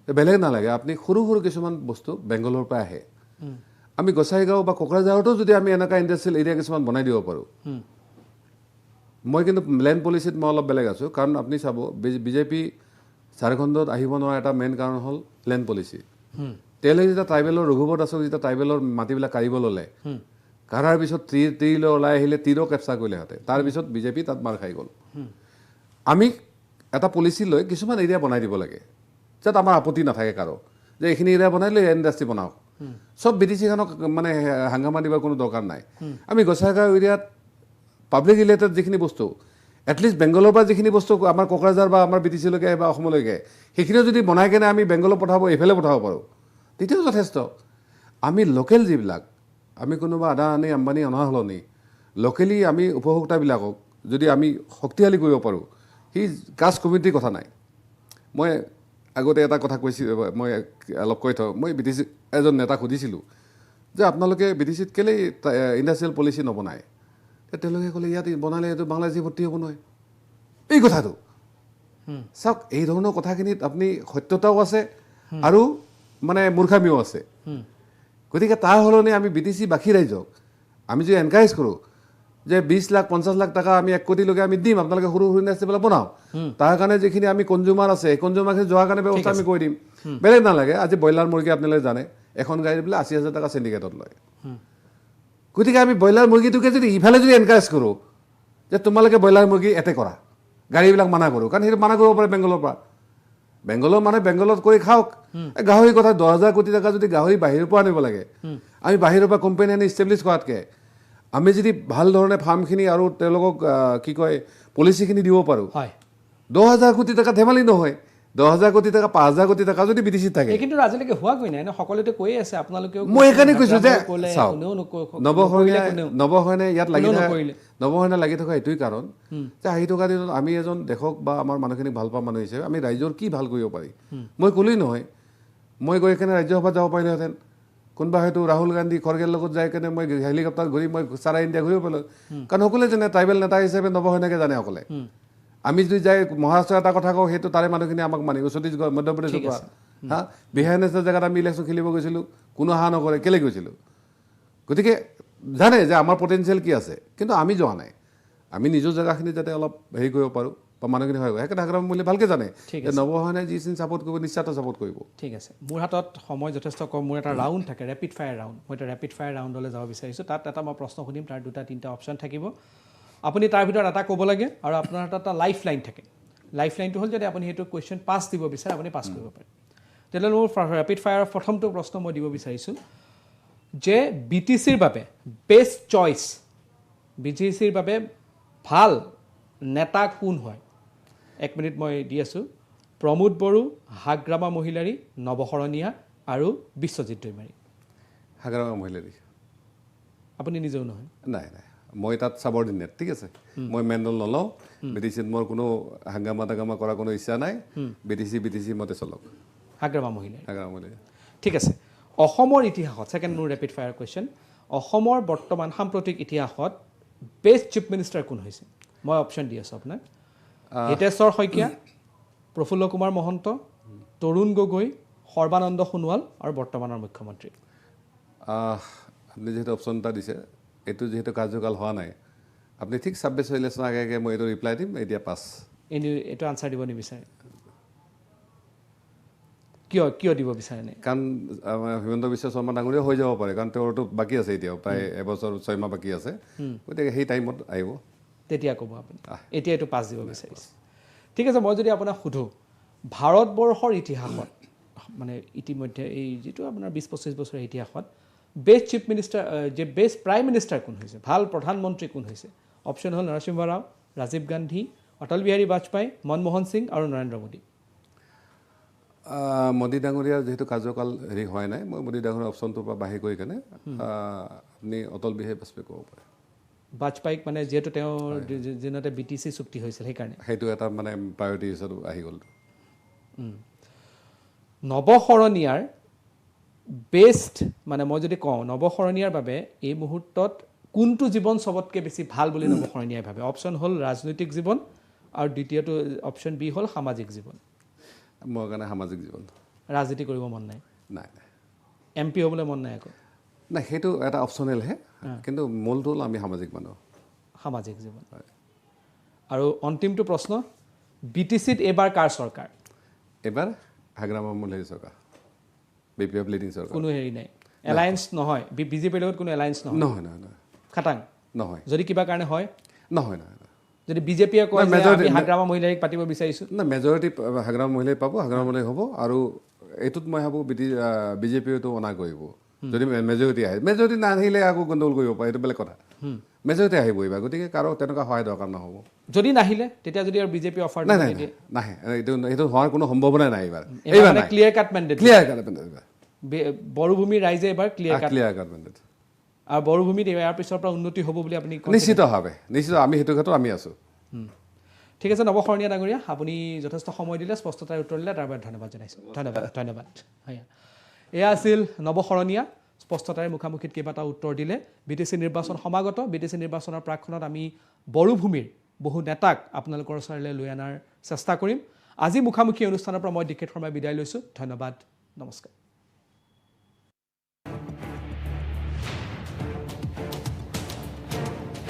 বেলেগ নালাগে, আপুনি সৰু সৰু কিছুমান বস্তু বেংগলৰ পৰা আহে, আমি গোসাইগাঁও বা কোকৰাঝাৰতো যদি আমি এনেকুৱা ইণ্ডাষ্ট্ৰিয়েল এৰিয়া কিছুমান বনাই দিব পাৰোঁ। মই কিন্তু লেণ্ড পলিচিত মই অলপ বেলেগ আছোঁ, কাৰণ আপুনি চাব BJP ঝাৰখণ্ডত আহিব নোৱাৰা এটা মেইন কাৰণ হ'ল লেণ্ড পলিচি। তেওঁলোকে যেতিয়া ট্ৰাইবেলৰ ৰঘুবৰ দাসক যেতিয়া ট্ৰাইবেলৰ মাটিবিলাক কাঢ়িব ল'লে, কাঢ়াৰ পিছত তীৰলৈ ওলাই আহিলে, তীৰো কেপচাৰ কৰিলে সিহঁতে, তাৰপিছত BJP তাত মাৰ খাই গ'ল। আমি এটা পলিচি লৈ কিছুমান এৰিয়া বনাই দিব লাগে, যাতে আমাৰ আপত্তি নাথাকে কাৰো, যে এইখিনি এৰিয়া বনাই লৈ ইণ্ডাষ্ট্ৰি বনাওক। চব BTCখনক মানে হাংগামা দিবৰ কোনো দৰকাৰ নাই। আমি গোসাইগাঁও এৰিয়াত পাব্লিক ৰিলেটেড যিখিনি বস্তু, এটলিষ্ট বেংগলৰ পৰা যিখিনি বস্তু আমাৰ কোকৰাঝাৰ বা আমাৰ BTC-লৈকে বা অসমলৈকে সেইখিনিও যদি বনাই কেনে আমি বেংগলত পঠাব এইফালে পঠাব পাৰোঁ তেতিয়াও যথেষ্ট আমি লোকেল যিবিলাক আমি কোনোবা আদানী আম্বানী অনাৰ সলনি লোকেলি আমি উপভোক্তাবিলাকক যদি আমি শক্তিশালী কৰিব পাৰোঁ সি কাষ্ট কমিউনিটিৰ কথা নাই মই আগতে এটা কথা কৈছিলোঁ মই অলপ কৈ থওঁ মই BTC এজন নেতাক সুধিছিলোঁ যে আপোনালোকে BTC-ত কেলেই ইণ্ডাষ্ট্ৰিয়েল পলিচি নবনায় তেওঁলোকে ক'লে ইয়াত বনালে এইটো বাংলাদেশী ভৰ্তি হ'ব নহয় এই কথাটো চাওক এই ধৰণৰ কথাখিনিত আপুনি সত্যতাও আছে আৰু মানে মূৰ্খামিও আছে গতিকে তাৰ সলনি আমি BTC-বাসী ৰাইজক আমি যদি এনকাৰেজ কৰোঁ যে 20 লাখ 50 লাখ টকা আমি 1 কোটিলৈকে আমি দিম আপোনালোকে সৰু সৰু ইণ্ডাষ্ট্ৰীবিলাক বনাওক তাৰ কাৰণে যিখিনি আমি কনজিউমাৰ আছে এই কনজিউমাৰখিনি যোৱাৰ কাৰণে ব্যৱস্থা আমি কৰি দিম বেলেগ নালাগে আজি ব্ৰইলাৰ মুৰ্গী আপোনালোকে জানে এখন গাড়ী বোলে 80,000 টকা চিণ্ডিকেটত লয় গতিকে আমি ব্ৰইলাৰ মুৰ্গীটোকে যদি ইফালে যদি এনকাৰেজ কৰোঁ যে তোমালোকে ব্ৰইলাৰ মুৰ্গী এতে কৰা গাড়ীবিলাক মানা কৰোঁ কাৰণ সেইটো মানা কৰিব পাৰে বেংগলৰ পৰা বেংগলৰ মানে বেংগলত কৰি খাওক গাহৰি কথা 10,000 কোটি টকা যদি গাহৰি বাহিৰৰ পৰা আনিব লাগে আমি বাহিৰৰ পৰা কোম্পানী আনি ইষ্টাব্লিছ কৰাতকৈ আমি যদি ভাল ধৰণে ফাৰ্মখিনি আৰু তেওঁলোকক কি কয় পলিচিখিনি দিব পাৰোঁ 10,000 কোটি টকা ধেমালি নহয় 10,000 কোটি টকা 5,000 কোটি টকা যদি BTC-ত থাকে কিন্তু আজিলৈকে হোৱাগৈ নাই সকলোতে কৈয়ে আছে আপোনালোকেও মই এইকাৰণে কৈছোঁ যে নৱশৰণে ইয়াত লাগি থকা এইটোৱেই কাৰণ যে আহি থকা দিনত আমি এজন দেশক বা আমাৰ মানুহখিনিক ভাল পোৱা মানুহ হিচাপে আমি ৰাইজৰ কি ভাল কৰিব পাৰি মই ক'লেই নহয় মই গৈ কেনে ৰাজ্যসভাত যাব পাৰিলোহেঁতেন কোনোবা হয়তো ৰাহুল গান্ধী খৰগেৰ লগত যাই কেনে মই হেলিকপ্টাৰ ঘূৰি মই চাৰা ইণ্ডিয়া ঘূৰিব পাৰিলোঁ কাৰণ সকলোৱে জানে ট্ৰাইবেল নেতা হিচাপে নৱশৰণকে জানে সকলে আমি যদি যাই মহাৰাষ্ট্ৰৰ এটা কথা কওঁ সেইটো তাৰে মানুহখিনি আমাক মানিব ছত্তীশগড় মধ্যপ্ৰদেশৰ পৰা হা বিহাৰ নেচনেল জেগাত আমি ইলেকশ্যন খেলিব গৈছিলোঁ কোনো হা নকৰে কেলৈ গৈছিলোঁ গতিকে জানে যে আমাৰ পটেঞ্চিয়েল কি আছে কিন্তু আমি যোৱা নাই আমি নিজৰ জেগাখিনি যাতে অলপ হেৰি কৰিব পাৰোঁ বা মানুহখিনি হয় সেইকাৰণে হাগ্ৰাম মূল্যই ভালকৈ জানে যে নৱশৰণে যিখিনি ছাপোৰ্ট কৰিব নিশ্চয় ছাপোৰ্ট কৰিব ঠিক আছে মোৰ হাতত সময় যথেষ্ট কম মোৰ এটা ৰাউণ্ড থাকে ৰেপিড ফায়াৰ ৰাউণ্ড মই এটা ৰেপিড ফায়াৰ ৰাউণ্ডলৈ যাব বিচাৰিছোঁ তাত এটা মই প্ৰশ্ন সুধিম তাৰ 2-3টা অপশ্যন থাকিব আপুনি তাৰ ভিতৰত এটা ক'ব লাগে আৰু আপোনাৰ হাতত এটা লাইফ লাইন থাকে লাইফ লাইনটো হ'ল যদি আপুনি সেইটো কুৱেশ্যন পাছ দিব বিচাৰে আপুনি পাছ কৰিব পাৰে তেতিয়াহ'লে মোৰ ৰেপিড ফায়াৰৰ প্ৰথমটো প্ৰশ্ন মই দিব বিচাৰিছোঁ যে BTC-ৰ বাবে বেষ্ট চইচ BTC-ৰ বাবে ভাল নেতা কোন হয় 1 মিনিট মই দি আছোঁ প্ৰমোদ বড়ো হাগ্ৰামা মহিলাৰী নৱশৰণীয়া আৰু বিশ্বজিৎ দৈমাৰী হাগ্ৰামা মহিলাৰী আপুনি নিজেও নহয় নাই মই তাত ছাবৰ্ডিনেট ঠিক আছে মই মেণ্ডল নলওঁ BTC-ত মোৰ কোনো হাংগামা টাংগামা কৰা কোনো ইচ্ছা নাই BTC মতে চলক হাগ্ৰামা মহিলাৰী ঠিক আছে অসমৰ ইতিহাসত ছেকেণ্ড মোৰ ৰেপিড ফায়াৰ কুৱেশ্যন অসমৰ বৰ্তমান সাম্প্ৰতিক ইতিহাসত বেষ্ট চিফ মিনিষ্টাৰ কোন হৈছে মই অপশ্যন দি আছোঁ আপোনাক হিতেশ্বৰ শইকীয়া প্ৰফুল্ল কুমাৰ মহন্ত তৰুণ গগৈ সৰ্বানন্দ সোণোৱাল আৰু বৰ্তমানৰ মুখ্যমন্ত্ৰী আপুনি যিহেতু অপশ্যন এটা দিছে এইটো যিহেতু কাৰ্যকাল হোৱা নাই আপুনি ঠিক 26 ইলেকশ্যন আগে মই এইটো ৰিপ্লাই দিম এতিয়া পাছ এইটো আনচাৰ দিব নিবিচাৰে কিয় দিব বিচাৰে নাই কাৰণ হিমন্ত বিশ্ব শৰ্মা ডাঙৰীয়া হৈ যাব পাৰে কাৰণ তেওঁৰতো বাকী আছে এতিয়াও প্ৰায় এবছৰ 6 মাহ বাকী আছে গতিকে সেই টাইমত আহিব তেতিয়া ক'ব আপুনি এতিয়া এইটো পাছ দিব বিচাৰিছে ঠিক আছে মই যদি আপোনাক সোধোঁ ভাৰতবৰ্ষৰ ইতিহাসত মানে ইতিমধ্যে এই যিটো আপোনাৰ 20-25 বছৰৰ ইতিহাসত বেষ্ট চিফ মিনিষ্টাৰ যে বেষ্ট প্ৰাইম মিনিষ্টাৰ কোন হৈছে ভাল প্ৰধানমন্ত্ৰী কোন হৈছে অপশ্যন হ'ল নৰসিংহ ৰাও ৰাজীৱ গান্ধী অটল বিহাৰী বাজপেয়ী মনমোহন সিং আৰু নৰেন্দ্ৰ মোদী মোদী ডাঙৰীয়াৰ যিহেতু কাৰ্যকাল হেৰি হোৱা নাই মই মোদী ডাঙৰীয়াৰ অপশ্যনটোৰ পৰা বাহিৰ কৰি কেনে আপুনি অটল বিহাৰী বাজপেয়ী ক'ব পাৰে বাজপেয়ীক মানে যিহেতু তেওঁৰ দিনতে BTC চুক্তি হৈছিল সেইকাৰণে সেইটো এটা মানে প্ৰায়ৰিটি হিচাপে আহি গ'ল নৱশৰণীয়াৰ বেষ্ট মানে মই যদি কওঁ নৱশৰণীয়াৰ বাবে এই মুহূৰ্তত কোনটো জীৱন চবতকৈ বেছি ভাল বুলি নৱশৰণীয়াই ভাবে অপশ্যন হ'ল ৰাজনৈতিক জীৱন আৰু দ্বিতীয়টো অপশ্যন বি হ'ল সামাজিক জীৱন মোৰ কাৰণে সামাজিক জীৱন ৰাজনীতি কৰিব মন নাই নাই MP হ'বলৈ মন নাই আকৌ নাই সেইটো এটা অপশ্যনেলহে কিন্তু মূলটো হ'ল আমি সামাজিক মানুহ সামাজিক জীৱন আৰু অন্তিমটো প্ৰশ্ন BTC-ত এইবাৰ কাৰ চৰকাৰ এইবাৰ হাগ্ৰামা মহিলাৰী চৰকাৰ BPF লিডিং চৰকাৰ কোনো হেৰি নাই এলায়েন্স নহয় BJPৰ লগত কোনো এলায়েন্স নহয় খাটাং নহয় যদি কিবা কাৰণে হয় নহয় যদি BJPয়ে কয় যে আমি হাগ্ৰামা মহিলাৰীক পাতিব বিচাৰিছোঁ না মেজৰিটি হাগ্ৰামা মহিলাই পাব হাগ্ৰামা মহিলাই হ'ব আৰু এইটোত মই ভাবোঁ BJPয়েতো অনা কৰিব যদি মেজৰিটি আহে মেজৰিটি নাহিলে আকৌ গণ্ডগোল কৰিব পাৰে এইটো বেলেগ কথা মেজৰিটি আহিব এইবাৰ, গতিকে কাৰো তেনেকুৱা সহায় দৰকাৰ নহ'ব। যদি নাহিলে তেতিয়া যদি আৰু বিজেপি অফাৰ নাই নাই নাহে, এইটো হোৱাৰ কোনো সম্ভাৱনাই নাই এইবাৰ। মানে ক্লিয়াৰ কাট মেণ্ডেট, বড়োভূমিৰ ৰাইজে এবাৰ ক্লিয়াৰ কাট মেণ্ডেট, আৰু বড়োভূমিত ইয়াৰ পিছৰ পৰা উন্নতি হ'ব বুলি আপুনি নিশ্চিতভাৱে আমি সেইটো ক্ষেত্ৰত আমি আছোঁ। ঠিক আছে নৱশৰণীয়া ডাঙৰীয়া, আপুনি যথেষ্ট সময় দিলে, স্পষ্টতাৰ উত্তৰ দিলে, তাৰ বাবে ধন্যবাদ জনাইছোঁ। ধন্যবাদ। হয়, এয়া আছিল নৱশৰণীয়া, স্পষ্টতাৰে মুখামুখিত কেইবাটাও উত্তৰ দিলে। BTC নিৰ্বাচন সমাগত, BTC নিৰ্বাচনৰ প্ৰাক্ষণত আমি বড়োভূমিৰ বহু নেতাক আপোনালোকৰ ওচৰলৈ লৈ অনাৰ চেষ্টা কৰিম। আজি মুখামুখি অনুষ্ঠানৰ পৰা মই দীক্ষিত শৰ্মাই বিদায় লৈছোঁ। ধন্যবাদ, নমস্কাৰ।